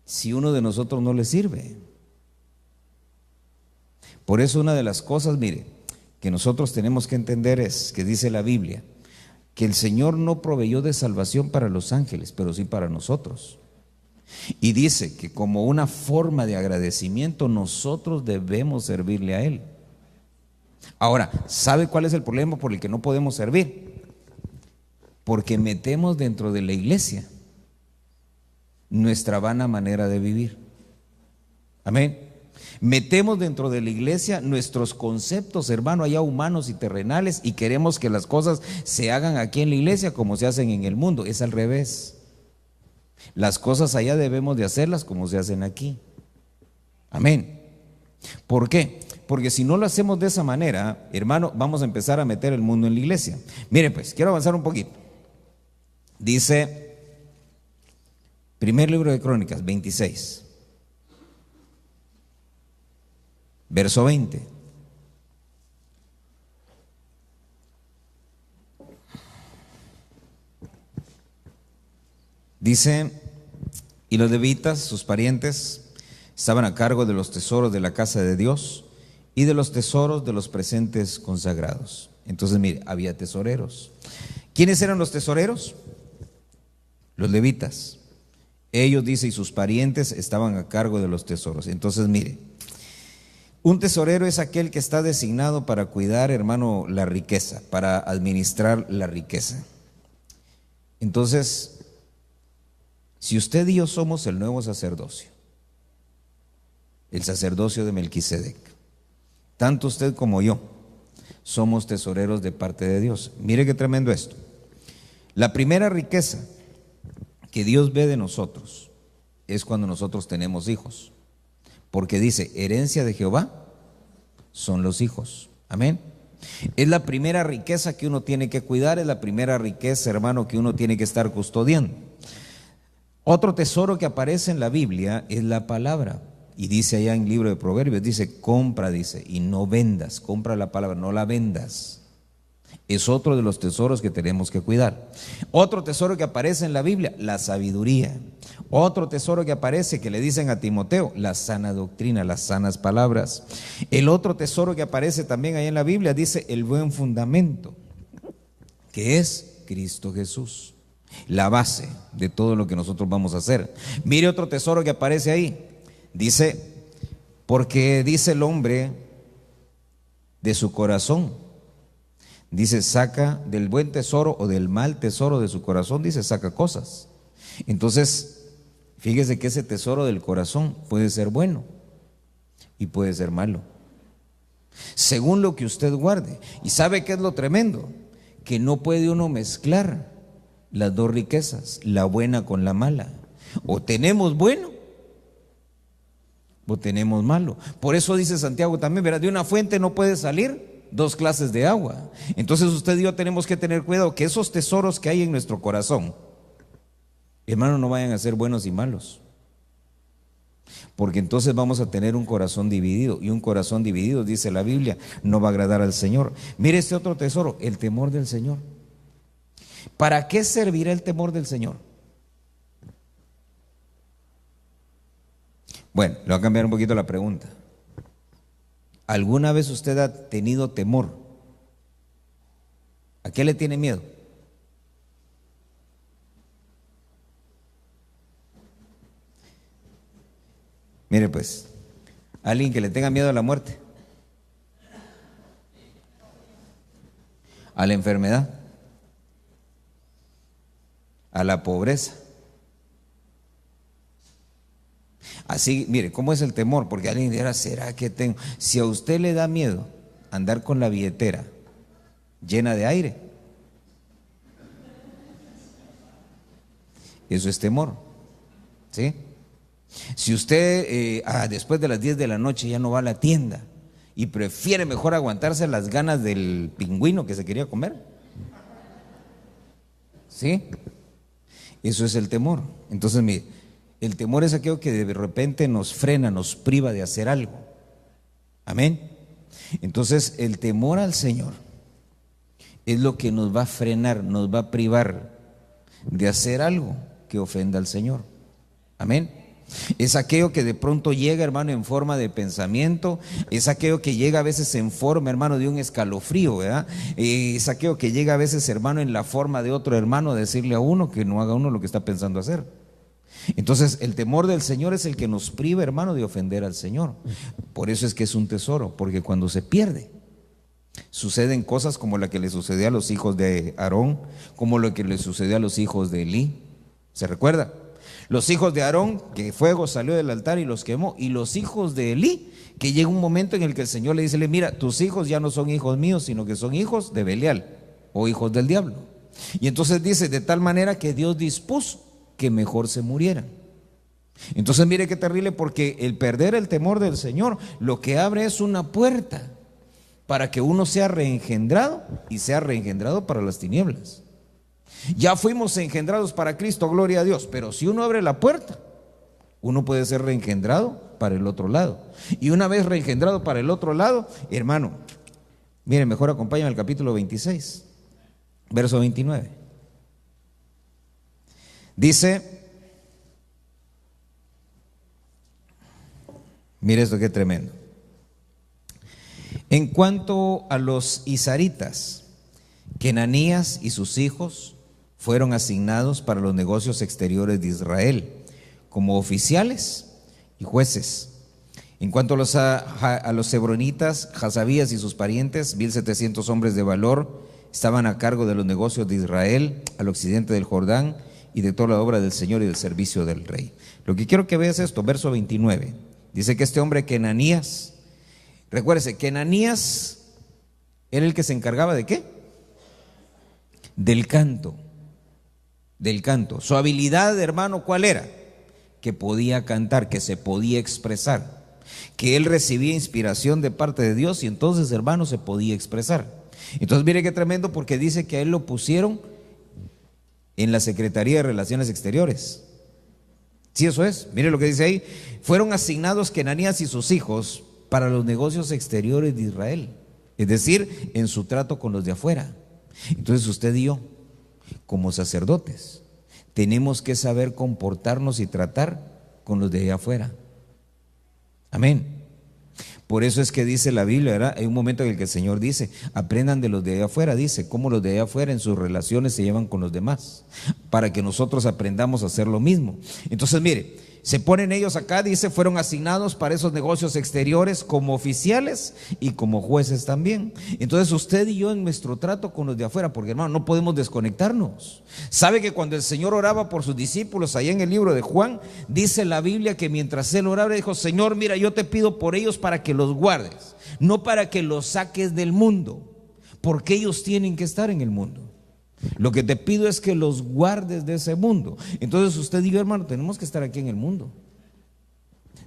si uno de nosotros no le sirve? Por eso una de las cosas, mire, que nosotros tenemos que entender es que dice la Biblia que el Señor no proveyó de salvación para los ángeles, pero sí para nosotros. Y dice que como una forma de agradecimiento nosotros debemos servirle a Él. Ahora, ¿sabe cuál es el problema por el que no podemos servir? Porque metemos dentro de la iglesia nuestra vana manera de vivir. Amén. Metemos dentro de la iglesia nuestros conceptos, hermano, allá humanos y terrenales, y queremos que las cosas se hagan aquí en la iglesia como se hacen en el mundo. Es al revés. Las cosas allá debemos de hacerlas como se hacen aquí. Amén. ¿Por qué? Porque si no lo hacemos de esa manera, hermano, vamos a empezar a meter el mundo en la iglesia. Mire pues, quiero avanzar un poquito. Dice, primer libro de Crónicas, 26, verso 20. Dice, y los levitas, sus parientes, estaban a cargo de los tesoros de la casa de Dios y de los tesoros de los presentes consagrados. Entonces, mire, había tesoreros. ¿Quiénes eran los tesoreros? Los levitas. Ellos, dice, y sus parientes estaban a cargo de los tesoros. Entonces, mire, un tesorero es aquel que está designado para cuidar, hermano, la riqueza, para administrar la riqueza. Entonces, si usted y yo somos el nuevo sacerdocio, el sacerdocio de Melquisedec, tanto usted como yo somos tesoreros de parte de Dios. Mire qué tremendo esto. La primera riqueza que Dios ve de nosotros es cuando nosotros tenemos hijos, porque dice, herencia de Jehová son los hijos. Amén. Es la primera riqueza que uno tiene que cuidar, es la primera riqueza, hermano, que uno tiene que estar custodiando. Otro tesoro que aparece en la Biblia es la palabra, y dice allá en el libro de Proverbios, dice, compra, dice, y no vendas. Compra la palabra, no la vendas. Es otro de los tesoros que tenemos que cuidar. Otro tesoro que aparece en la Biblia, la sabiduría. Otro tesoro que aparece, que le dicen a Timoteo, la sana doctrina, las sanas palabras. El otro tesoro que aparece también ahí en la Biblia dice el buen fundamento, que es Cristo Jesús, la base de todo lo que nosotros vamos a hacer. Mire otro tesoro que aparece ahí, dice, porque dice el hombre de su corazón, dice, saca del buen tesoro o del mal tesoro de su corazón, dice, saca cosas. Entonces, fíjese que ese tesoro del corazón puede ser bueno y puede ser malo, según lo que usted guarde. ¿Y sabe qué es lo tremendo? Que no puede uno mezclar las dos riquezas, la buena con la mala. O tenemos bueno o tenemos malo. Por eso dice Santiago también, ¿verdad? De una fuente no puede salir dos clases de agua. Entonces usted y yo tenemos que tener cuidado que esos tesoros que hay en nuestro corazón, hermano, no vayan a ser buenos y malos, porque entonces vamos a tener un corazón dividido, y un corazón dividido, dice la Biblia, no va a agradar al Señor. Mire este otro tesoro, el temor del Señor. ¿Para qué servirá el temor del Señor? Bueno, le voy a cambiar un poquito la pregunta. ¿Alguna vez usted ha tenido temor? ¿A qué le tiene miedo? Mire pues, alguien que le tenga miedo a la muerte, a la enfermedad, a la pobreza. Así, mire, ¿cómo es el temor? Porque alguien dirá, ¿será que tengo? Si a usted le da miedo andar con la billetera llena de aire, eso es temor, ¿sí? Si usted después de las 10 de la noche ya no va a la tienda y prefiere mejor aguantarse las ganas del pingüino que se quería comer, ¿sí? Eso es el temor. Entonces, mire, el temor es aquello que de repente nos frena, nos priva de hacer algo. Amén. Entonces, el temor al Señor es lo que nos va a frenar, nos va a privar de hacer algo que ofenda al Señor. Amén. Es aquello que de pronto llega, hermano, en forma de pensamiento. Es aquello que llega a veces en forma, hermano, de un escalofrío, ¿verdad? Es aquello que llega a veces, hermano, en la forma de otro hermano, decirle a uno que no haga uno lo que está pensando hacer. Entonces, el temor del Señor es el que nos priva, hermano, de ofender al Señor. Por eso es que es un tesoro, porque cuando se pierde, suceden cosas como la que le sucedió a los hijos de Aarón, como lo que le sucedió a los hijos de Elí. ¿Se recuerda? Los hijos de Aarón, que fuego salió del altar y los quemó, y los hijos de Elí, que llega un momento en el que el Señor le dice, mira, tus hijos ya no son hijos míos, sino que son hijos de Belial, o hijos del diablo. Y entonces dice, de tal manera que Dios dispuso que mejor se murieran. Entonces mire qué terrible, porque el perder el temor del Señor lo que abre es una puerta para que uno sea reengendrado, y sea reengendrado para las tinieblas. Ya fuimos engendrados para Cristo, gloria a Dios, pero si uno abre la puerta, uno puede ser reengendrado para el otro lado. Y una vez reengendrado para el otro lado, hermano, mire, mejor acompáñame al capítulo 26, verso 29. Dice, mire esto qué tremendo. En cuanto a los isaritas, Kenanías y sus hijos fueron asignados para los negocios exteriores de Israel como oficiales y jueces. En cuanto a los hebronitas, Hasabías y sus parientes, 1,700 hombres de valor, estaban a cargo de los negocios de Israel al occidente del Jordán y de toda la obra del Señor y del servicio del rey. Lo que quiero que veas es esto, verso 29. Dice que este hombre Kenanías, recuérdese, Kenanías era el que se encargaba ¿de qué? Del canto. Del canto. Su habilidad, hermano, ¿cuál era? Que podía cantar, que se podía expresar, que él recibía inspiración de parte de Dios y entonces, hermano, se podía expresar. Entonces mire qué tremendo, porque dice que a él lo pusieron en la Secretaría de Relaciones Exteriores. Sí, eso es, mire lo que dice ahí. Fueron asignados Kenanías y sus hijos para los negocios exteriores de Israel, es decir, en su trato con los de afuera. Entonces usted y yo, como sacerdotes, tenemos que saber comportarnos y tratar con los de allá afuera. Amén. Por eso es que dice la Biblia, ¿verdad? Hay un momento en el que el Señor dice, aprendan de los de allá afuera, dice, cómo los de allá afuera en sus relaciones se llevan con los demás, para que nosotros aprendamos a hacer lo mismo. Entonces mire, se ponen ellos acá, dice, fueron asignados para esos negocios exteriores como oficiales y como jueces también. Entonces usted y yo en nuestro trato con los de afuera, porque hermano, no podemos desconectarnos. Sabe que cuando el Señor oraba por sus discípulos, allá en el libro de Juan, dice la Biblia que mientras él oraba, dijo, Señor, mira, yo te pido por ellos para que los guardes, no para que los saques del mundo, porque ellos tienen que estar en el mundo. Lo que te pido es que los guardes de ese mundo. Entonces usted y yo, hermano, tenemos que estar aquí en el mundo.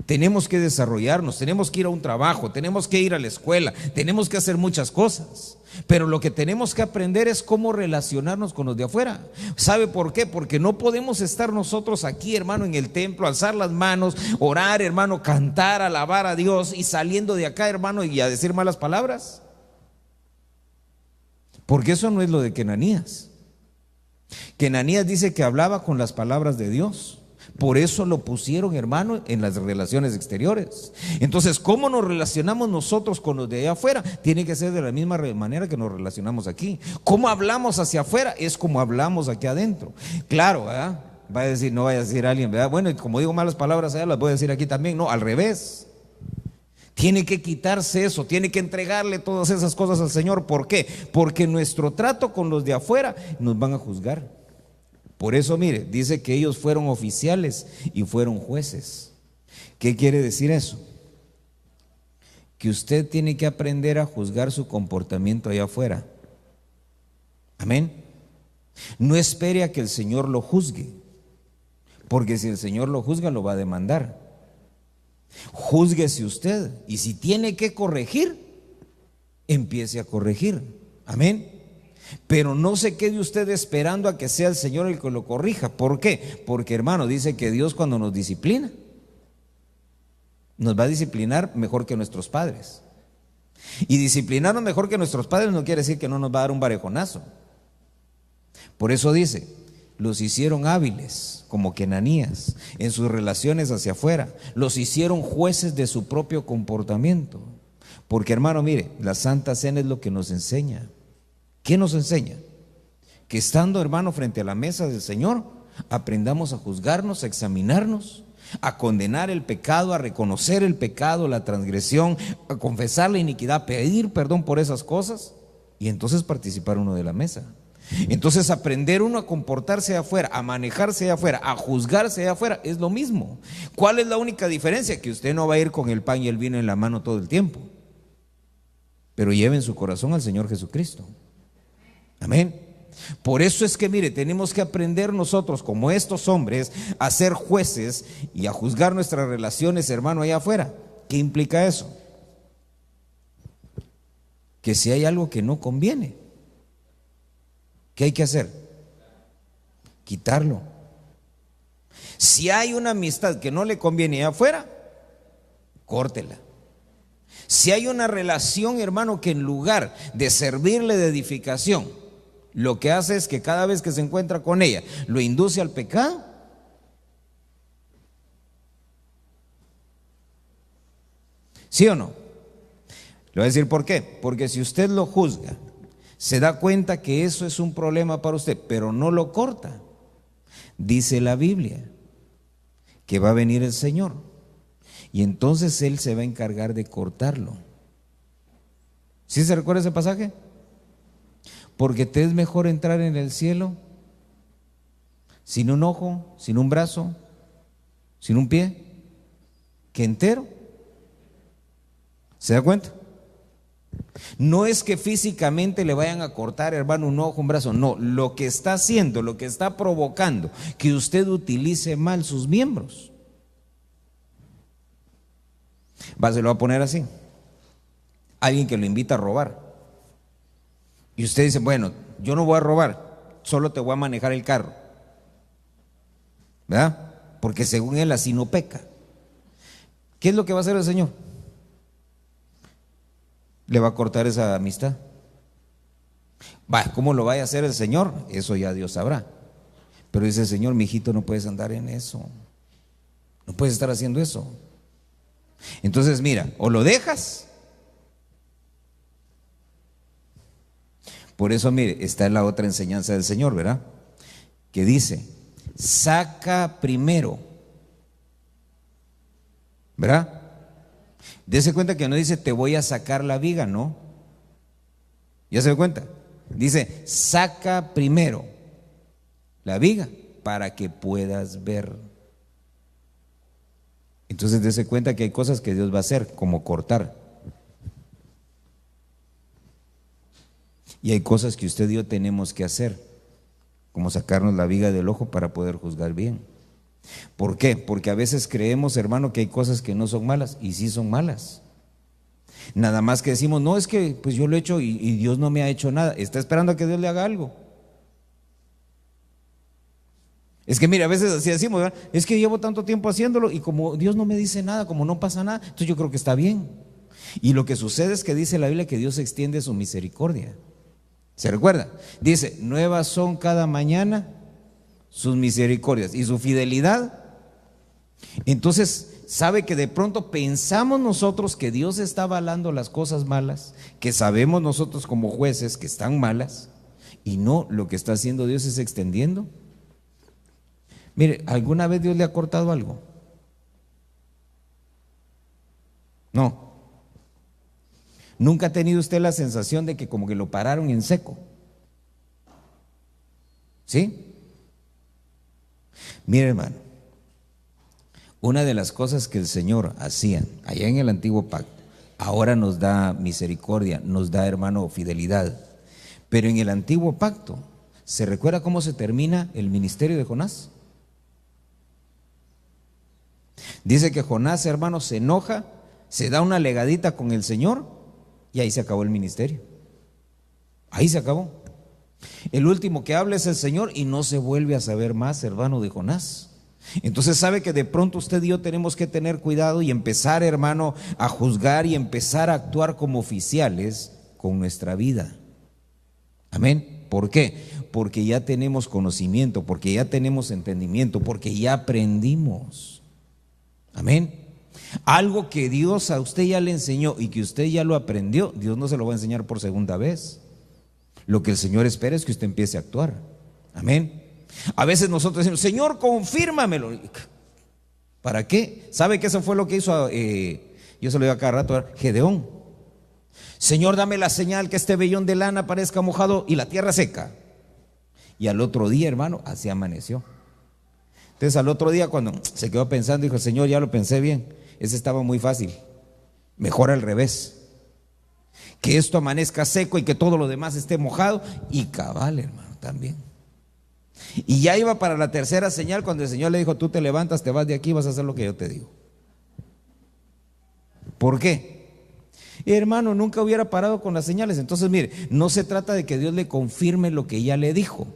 tenemos que desarrollarnos, tenemos que ir a un trabajo, tenemos que ir a la escuela, tenemos que hacer muchas cosas. Pero lo que tenemos que aprender es cómo relacionarnos con los de afuera. ¿Sabe por qué? Porque no podemos estar nosotros aquí, hermano, en el templo, alzar las manos, orar, hermano, cantar, alabar a Dios y saliendo de acá, hermano, y a decir malas palabras. Porque eso no es lo de Kenanías. Kenanías dice que hablaba con las palabras de Dios. Por eso lo pusieron, hermano, en las relaciones exteriores. Entonces, ¿cómo nos relacionamos nosotros con los de allá afuera? Tiene que ser de la misma manera que nos relacionamos aquí. ¿Cómo hablamos hacia afuera? Es como hablamos aquí adentro. Claro, ¿verdad? Va a decir, no vaya a decir alguien, ¿verdad? Bueno, y como digo malas palabras allá, las voy a decir aquí también. No, al revés. Tiene que quitarse eso, tiene que entregarle todas esas cosas al Señor. ¿Por qué? Porque nuestro trato con los de afuera nos van a juzgar. Por eso, mire, dice que ellos fueron oficiales y fueron jueces. ¿Qué quiere decir eso? Que usted tiene que aprender a juzgar su comportamiento allá afuera. Amén. No espere a que el Señor lo juzgue, porque si el Señor lo juzga, lo va a demandar. Júzguese usted, y si tiene que corregir, empiece a corregir. Amén. Pero no se quede usted esperando a que sea el Señor el que lo corrija. ¿Por qué? Porque, hermano, dice que Dios, cuando nos disciplina, nos va a disciplinar mejor que nuestros padres. Y disciplinarnos mejor que nuestros padres no quiere decir que no nos va a dar un varejonazo. Por eso dice, los hicieron hábiles, como Kenanías, en sus relaciones hacia afuera. Los hicieron jueces de su propio comportamiento. Porque, hermano, mire, la Santa Cena es lo que nos enseña. ¿Qué nos enseña? Que estando, hermano, frente a la mesa del Señor, aprendamos a juzgarnos, a examinarnos, a condenar el pecado, a reconocer el pecado, la transgresión, a confesar la iniquidad, a pedir perdón por esas cosas y entonces participar uno de la mesa. Entonces aprender uno a comportarse de afuera, a manejarse de afuera, a juzgarse de afuera, es lo mismo. ¿Cuál es la única diferencia? Que usted no va a ir con el pan y el vino en la mano todo el tiempo, pero lleve en su corazón al Señor Jesucristo. Amén. Por eso es que, mire, tenemos que aprender nosotros, como estos hombres, a ser jueces y a juzgar nuestras relaciones, hermano, allá afuera. ¿Qué implica eso? Que si hay algo que no conviene, ¿qué hay que hacer? Quitarlo. Si hay una amistad que no le conviene allá afuera, córtela. Si hay una relación, hermano, que en lugar de servirle de edificación, lo que hace es que cada vez que se encuentra con ella, lo induce al pecado, ¿sí o no? Le voy a decir por qué. Porque si usted lo juzga, se da cuenta que eso es un problema para usted, pero no lo corta, dice la Biblia que va a venir el Señor y entonces Él se va a encargar de cortarlo. ¿Sí se recuerda ese pasaje? Porque te es mejor entrar en el cielo sin un ojo, sin un brazo, sin un pie, que entero. ¿Se da cuenta? No es que físicamente le vayan a cortar, hermano, un ojo, un brazo. No, lo que está haciendo, lo que está provocando que usted utilice mal sus miembros. Se lo va a poner así. Alguien que lo invita a robar. Y usted dice, bueno, yo no voy a robar, solo te voy a manejar el carro. ¿Verdad? Porque según él así no peca. ¿Qué es lo que va a hacer el Señor? Le va a cortar esa amistad. ¿Cómo lo vaya a hacer el Señor? Eso ya Dios sabrá. Pero dice el Señor, mi hijito, no puedes andar en eso. No puedes estar haciendo eso. Entonces, mira, o lo dejas. Por eso, mire, está en la otra enseñanza del Señor, ¿verdad? Que dice, saca primero, ¿verdad? Dese cuenta que no dice, te voy a sacar la viga, ¿no? ¿Ya se da cuenta? Dice, saca primero la viga para que puedas ver. Entonces, dese cuenta que hay cosas que Dios va a hacer, como cortar. Y hay cosas que usted y yo tenemos que hacer, como sacarnos la viga del ojo para poder juzgar bien. ¿Por qué? Porque a veces creemos, hermano, que hay cosas que no son malas, y sí son malas. Nada más que decimos, no, es que pues yo lo he hecho y Dios no me ha hecho nada. Está esperando a que Dios le haga algo. Es que mire, a veces así decimos, ¿verdad? Es que llevo tanto tiempo haciéndolo y como Dios no me dice nada, como no pasa nada, entonces yo creo que está bien. Y lo que sucede es que dice la Biblia que Dios extiende su misericordia. ¿Se recuerda? Dice, nuevas son cada mañana sus misericordias y su fidelidad. Entonces, sabe que de pronto pensamos nosotros que Dios está avalando las cosas malas, que sabemos nosotros como jueces que están malas, y no, lo que está haciendo Dios es extendiendo. Mire, ¿alguna vez Dios le ha cortado algo? No. ¿Nunca ha tenido usted la sensación de que como que lo pararon en seco? ¿Sí? Mire, hermano, una de las cosas que el Señor hacía allá en el antiguo pacto, ahora nos da misericordia, nos da, hermano, fidelidad. Pero en el antiguo pacto, ¿se recuerda cómo se termina el ministerio de Jonás? Dice que Jonás, hermano, se enoja, se da una legadita con el Señor y ahí se acabó el ministerio. Ahí se acabó. El último que habla es el Señor y no se vuelve a saber más, hermano, de Jonás. Entonces sabe que de pronto usted y yo tenemos que tener cuidado y empezar, hermano, a juzgar y empezar a actuar como oficiales con nuestra vida. Amén. ¿Por qué? Porque ya tenemos conocimiento, porque ya tenemos entendimiento, porque ya aprendimos. Amén. Algo que Dios a usted ya le enseñó y que usted ya lo aprendió, Dios no se lo va a enseñar por segunda vez. Lo que el Señor espera es que usted empiece a actuar. Amén. A veces nosotros decimos, Señor, confírmamelo. ¿Para qué? ¿Sabe que eso fue lo que hizo, yo se lo digo a cada rato, Gedeón? Señor, dame la señal que este vellón de lana parezca mojado y la tierra seca. Y al otro día, hermano, así amaneció. Entonces al otro día cuando se quedó pensando, dijo, Señor, ya lo pensé bien, ese estaba muy fácil, mejor al revés, que esto amanezca seco y que todo lo demás esté mojado, y cabal, hermano, también. Y ya iba para la tercera señal cuando el Señor le dijo, tú te levantas, te vas de aquí, vas a hacer lo que yo te digo. ¿Por qué? Hermano, nunca hubiera parado con las señales. Entonces mire, no se trata de que Dios le confirme lo que ya le dijo.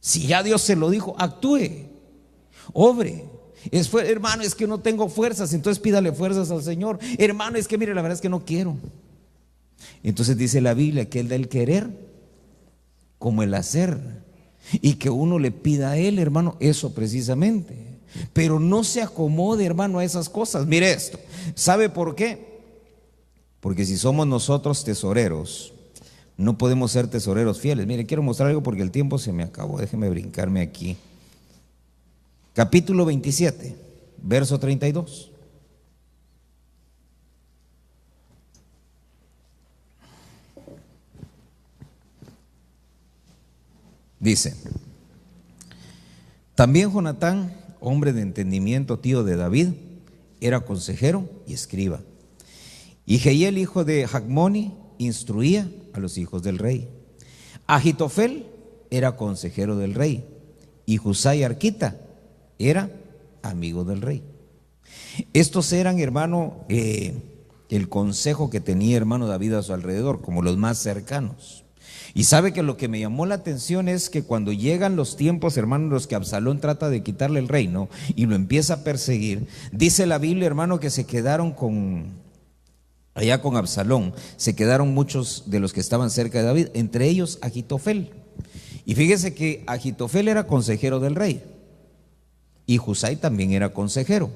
Si ya Dios se lo dijo, actúe, obre. Hermano, es que no tengo fuerzas, entonces pídale fuerzas al Señor. Hermano, es que mire, la verdad es que no quiero. Entonces dice la Biblia que Él da el querer como el hacer, y que uno le pida a Él, hermano, eso precisamente. Pero no se acomode, hermano, a esas cosas. Mire esto, ¿sabe por qué? Porque si somos nosotros tesoreros, no podemos ser tesoreros fieles. Mire, quiero mostrar algo porque el tiempo se me acabó. Déjeme brincarme aquí. Capítulo 27, verso 32. Dice, también Jonatán, hombre de entendimiento, tío de David, era consejero y escriba. Y Jehiel, hijo de Jacmoni, instruía a los hijos del rey. Ahitofel era consejero del rey. Y Husai Arquita era amigo del rey. Estos eran, hermano, el consejo que tenía, hermano, David a su alrededor, como los más cercanos. Y sabe que lo que me llamó la atención es que cuando llegan los tiempos, hermano, en los que Absalón trata de quitarle el reino y lo empieza a perseguir, dice la Biblia, hermano, que se quedaron allá con Absalón, se quedaron muchos de los que estaban cerca de David, entre ellos Ahitofel. Y fíjese que Ahitofel era consejero del rey y Husai también era consejero.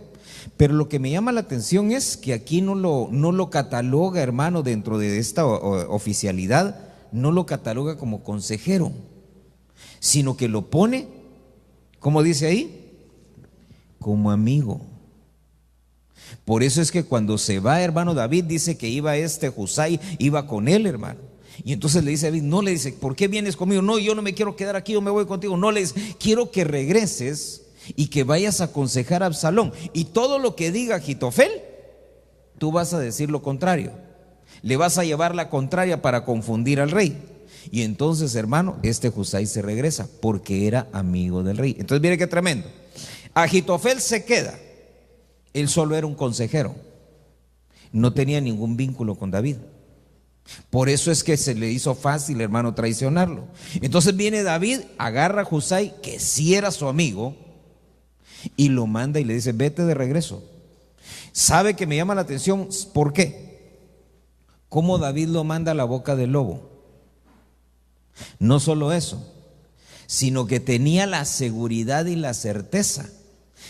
Pero lo que me llama la atención es que aquí no lo cataloga, hermano, dentro de esta oficialidad, no lo cataloga como consejero, sino que lo pone, ¿cómo dice ahí? Como amigo. Por eso es que cuando se va, hermano, David dice que iba Husai, iba con él, hermano. Y entonces le dice a David, no, le dice, ¿por qué vienes conmigo? No, yo no me quiero quedar aquí, yo me voy contigo. No, le dice, quiero que regreses y que vayas a aconsejar a Absalón. Y todo lo que diga Ahitofel, tú vas a decir lo contrario. Le vas a llevar la contraria para confundir al rey. Y entonces, hermano, Husai se regresa porque era amigo del rey. Entonces mire qué tremendo. Agitofel se queda. Él solo era un consejero. No tenía ningún vínculo con David. Por eso es que se le hizo fácil, hermano, traicionarlo. Entonces viene David, agarra a Husai, que sí era su amigo, y lo manda y le dice: vete de regreso. ¿Sabe que me llama la atención? ¿Por qué? ¿Cómo David lo manda a la boca del lobo? No solo eso, sino que tenía la seguridad y la certeza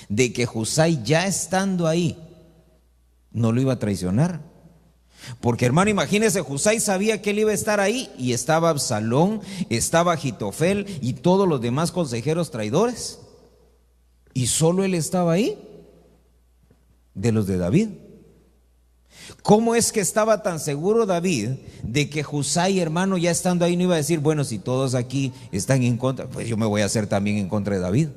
de que Husai, ya estando ahí, no lo iba a traicionar. Porque, hermano, imagínese, Husai sabía que él iba a estar ahí, y estaba Absalón, estaba Agitofel y todos los demás consejeros traidores, y solo él estaba ahí, de los de David. ¿Cómo es que estaba tan seguro David de que Husai, hermano, ya estando ahí, no iba a decir: bueno, si todos aquí están en contra, pues yo me voy a hacer también en contra de David?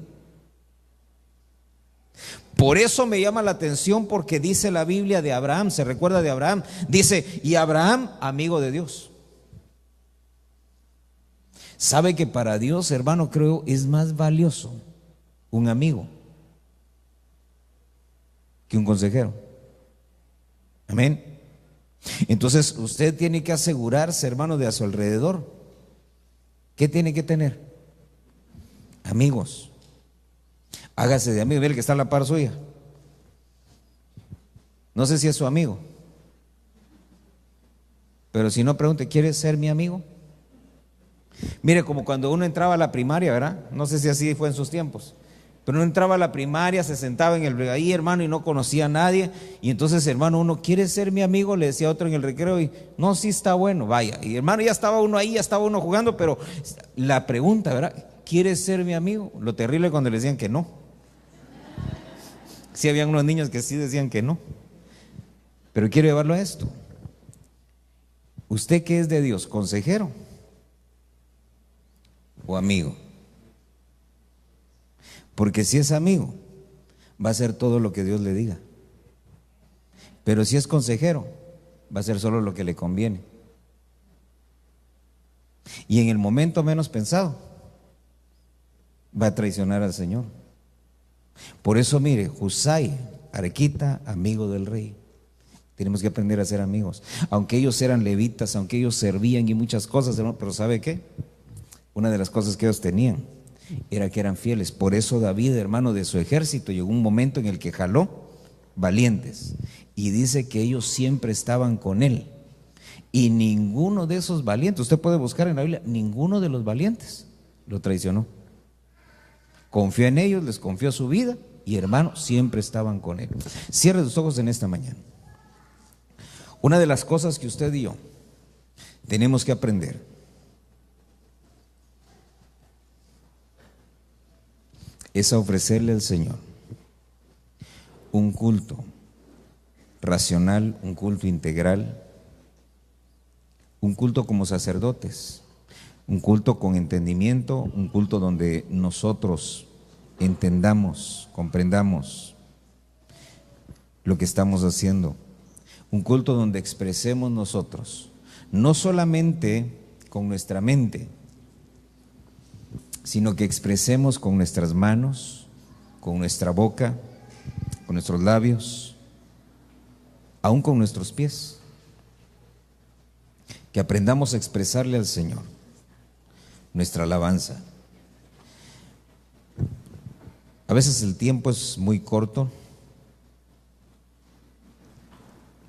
Por eso me llama la atención, porque dice la Biblia de Abraham, se recuerda de Abraham, dice: y Abraham, amigo de Dios. ¿Sabe que para Dios, hermano, creo es más valioso un amigo que un consejero? Amén. Entonces usted tiene que asegurarse, hermano, de a su alrededor. ¿Qué tiene que tener? Amigos. Hágase de amigo. Mire que está a la par suya. No sé si es su amigo, pero si no, pregunte: ¿quiere ser mi amigo? Mire, como cuando uno entraba a la primaria, ¿verdad? No sé si así fue en sus tiempos, pero uno entraba a la primaria, se sentaba ahí, hermano, y no conocía a nadie. Y entonces, hermano, uno: ¿quiere ser mi amigo? Le decía a otro en el recreo, y no, sí está bueno, vaya. Y hermano, ya estaba uno ahí, ya estaba uno jugando, pero la pregunta, ¿verdad? ¿Quiere ser mi amigo? Lo terrible cuando le decían que no. Sí, habían unos niños que sí decían que no. Pero quiero llevarlo a esto. ¿Usted qué es de Dios? ¿Consejero o amigo? Porque si es amigo, va a hacer todo lo que Dios le diga. Pero si es consejero, va a hacer solo lo que le conviene. Y en el momento menos pensado, va a traicionar al Señor. Por eso, mire, Husai, Arquita, amigo del rey. Tenemos que aprender a ser amigos. Aunque ellos eran levitas, aunque ellos servían y muchas cosas, hermano, pero ¿sabe qué? Una de las cosas que ellos tenían era que eran fieles. Por eso David, hermano, de su ejército, llegó un momento en el que jaló valientes, y dice que ellos siempre estaban con él, y ninguno de esos valientes, usted puede buscar en la Biblia, ninguno de los valientes lo traicionó. Confió en ellos, les confió su vida, y hermano, siempre estaban con él. Cierre sus ojos en esta mañana. Una de las cosas que usted y yo tenemos que aprender es a ofrecerle al Señor un culto racional, un culto integral, un culto como sacerdotes, un culto con entendimiento, un culto donde nosotros entendamos, comprendamos lo que estamos haciendo, un culto donde expresemos nosotros, no solamente con nuestra mente, sino que expresemos con nuestras manos, con nuestra boca, con nuestros labios, aún con nuestros pies, que aprendamos a expresarle al Señor nuestra alabanza. A veces el tiempo es muy corto,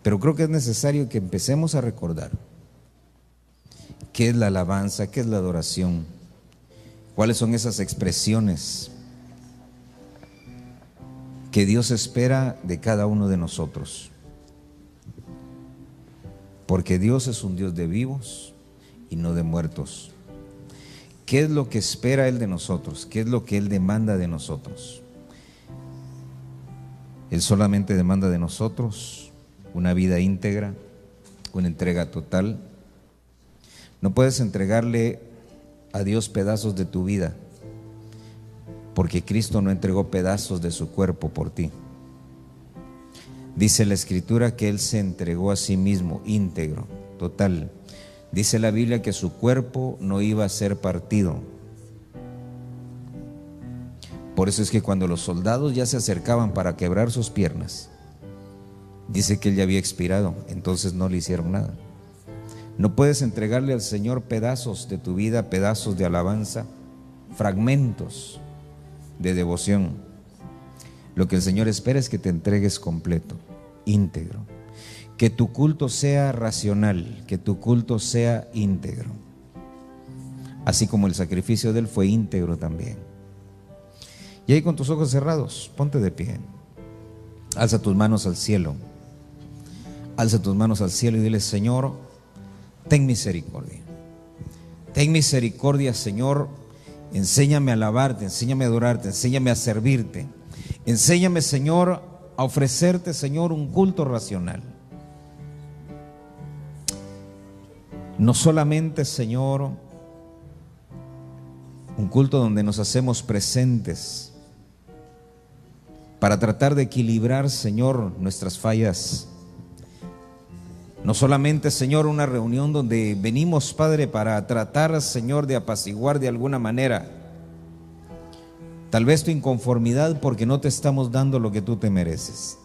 pero creo que es necesario que empecemos a recordar qué es la alabanza, qué es la adoración, cuáles son esas expresiones que Dios espera de cada uno de nosotros. Porque Dios es un Dios de vivos y no de muertos. ¿Qué es lo que espera Él de nosotros? ¿Qué es lo que Él demanda de nosotros? Él solamente demanda de nosotros una vida íntegra, una entrega total. No puedes entregarle a Dios pedazos de tu vida, porque Cristo no entregó pedazos de su cuerpo por ti. Dice la Escritura que Él se entregó a sí mismo íntegro, total. Dice la Biblia que su cuerpo no iba a ser partido Por eso es que cuando los soldados ya se acercaban para quebrar sus piernas, dice que él ya había expirado, entonces no le hicieron nada. No puedes entregarle al Señor pedazos de tu vida, pedazos de alabanza, fragmentos de devoción. Lo que el Señor espera es que te entregues completo, íntegro. Que tu culto sea racional, que tu culto sea íntegro. Así como el sacrificio de Él fue íntegro también. Y ahí con tus ojos cerrados, ponte de pie. Alza tus manos al cielo. Alza tus manos al cielo y dile: Señor, ten misericordia. Ten misericordia, Señor. Enséñame a alabarte, enséñame a adorarte, enséñame a servirte. Enséñame, Señor, a ofrecerte, Señor, un culto racional. No solamente, Señor, un culto donde nos hacemos presentes para tratar de equilibrar, Señor, nuestras fallas. No solamente, Señor, una reunión donde venimos, Padre, para tratar, Señor, de apaciguar de alguna manera tal vez tu inconformidad porque no te estamos dando lo que tú te mereces.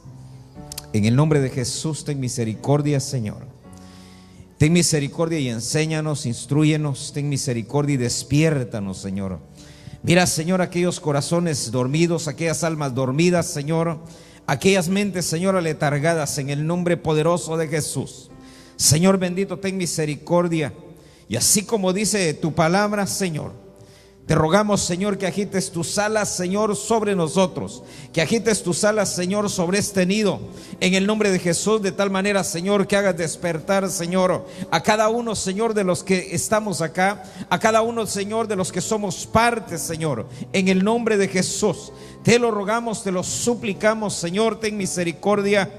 En el nombre de Jesús, ten misericordia, Señor. Ten misericordia y enséñanos, instrúyenos. Ten misericordia y despiértanos, Señor. Mira, Señor, aquellos corazones dormidos, aquellas almas dormidas, Señor, aquellas mentes, Señor, aletargadas, en el nombre poderoso de Jesús. Señor bendito, ten misericordia. Y así como dice tu palabra, Señor, te rogamos, Señor, que agites tus alas, Señor, sobre nosotros. Que agites tus alas, Señor, sobre este nido. En el nombre de Jesús, de tal manera, Señor, que hagas despertar, Señor, a cada uno, Señor, de los que estamos acá. A cada uno, Señor, de los que somos parte, Señor. En el nombre de Jesús. Te lo rogamos, te lo suplicamos, Señor, ten misericordia.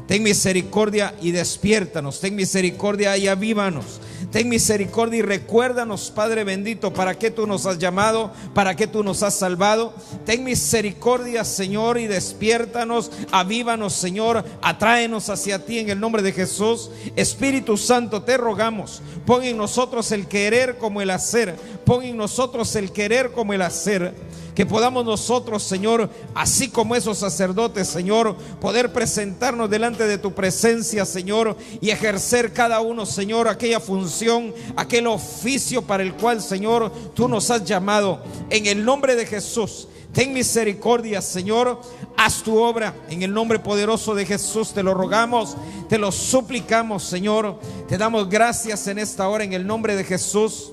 Ten misericordia y despiértanos. Ten misericordia y avívanos. Ten misericordia y recuérdanos, Padre bendito, para qué tú nos has llamado, para qué tú nos has salvado. Ten misericordia, Señor, y despiértanos, avívanos, Señor, atráenos hacia ti en el nombre de Jesús. Espíritu Santo, te rogamos, pon en nosotros el querer como el hacer. Pon en nosotros el querer como el hacer. Que podamos nosotros, Señor, así como esos sacerdotes, Señor, poder presentarnos delante de tu presencia, Señor, y ejercer cada uno, Señor, aquella función, aquel oficio para el cual, Señor, tú nos has llamado. En el nombre de Jesús, ten misericordia, Señor, haz tu obra. En el nombre poderoso de Jesús te lo rogamos, te lo suplicamos, Señor. Te damos gracias en esta hora, en el nombre de Jesús.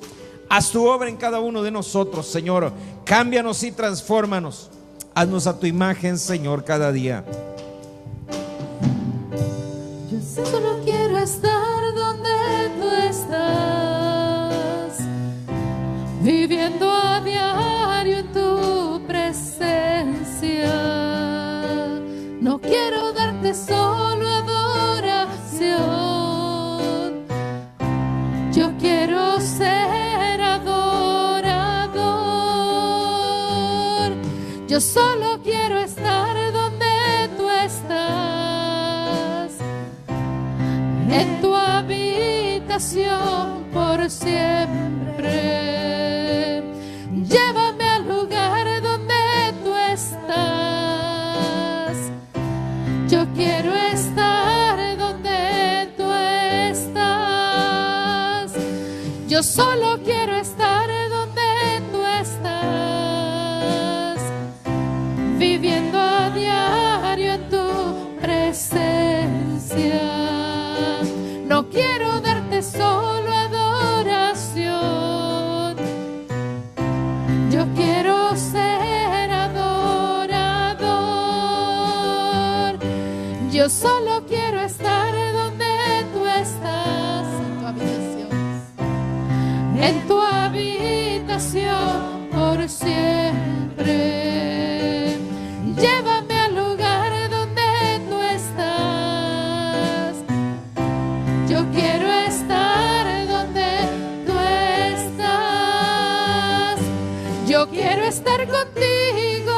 Haz tu obra en cada uno de nosotros, Señor. Cámbianos y transfórmanos. Haznos a tu imagen, Señor, cada día. Yo solo quiero estar donde tú estás, viviendo a diario en tu presencia. No quiero darte solo adoración. Yo quiero ser adorador. Yo solo quiero estar donde tú estás, en tu habitación por siempre. Llévame al lugar donde tú estás. Yo quiero estar donde tú estás. Yo solo quiero estar donde tú estás, viviendo a diario en tu presencia. No quiero darte solo adoración. Yo quiero ser adorador. Yo solo quiero estar donde tú estás, en tu habitación por siempre. Llévame al lugar donde tú estás. Yo quiero estar donde tú estás. Yo quiero estar contigo,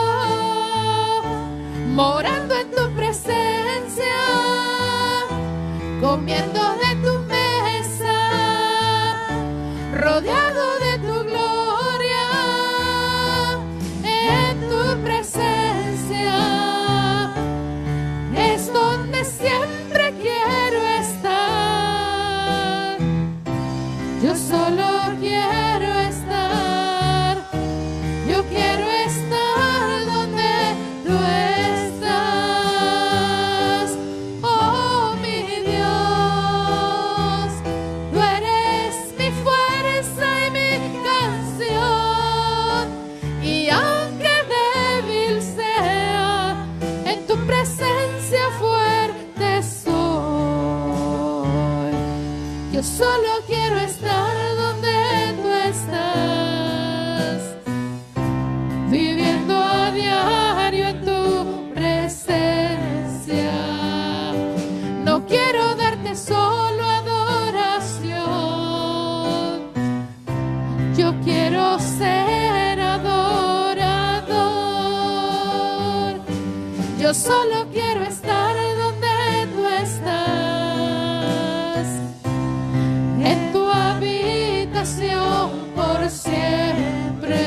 morando en tu presencia, comiendo de tu mesa, rodeado de tu gloria, en tu presencia. Yo solo quiero estar donde tú estás, en tu habitación por siempre.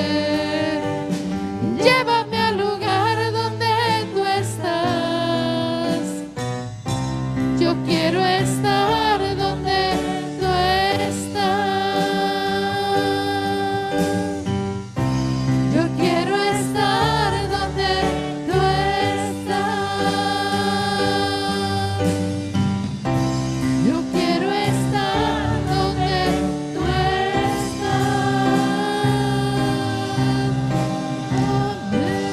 Llévame al lugar donde tú estás. Yo quiero estar donde tú estás. Yo quiero estar donde tú estás. Yo quiero estar donde tú estás. Amén.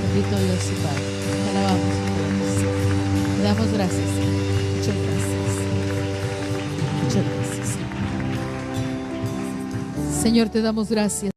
Bendito Dios y Padre. Te alabamos. Te damos gracias. Muchas gracias. Muchas gracias. Señor, te damos gracias.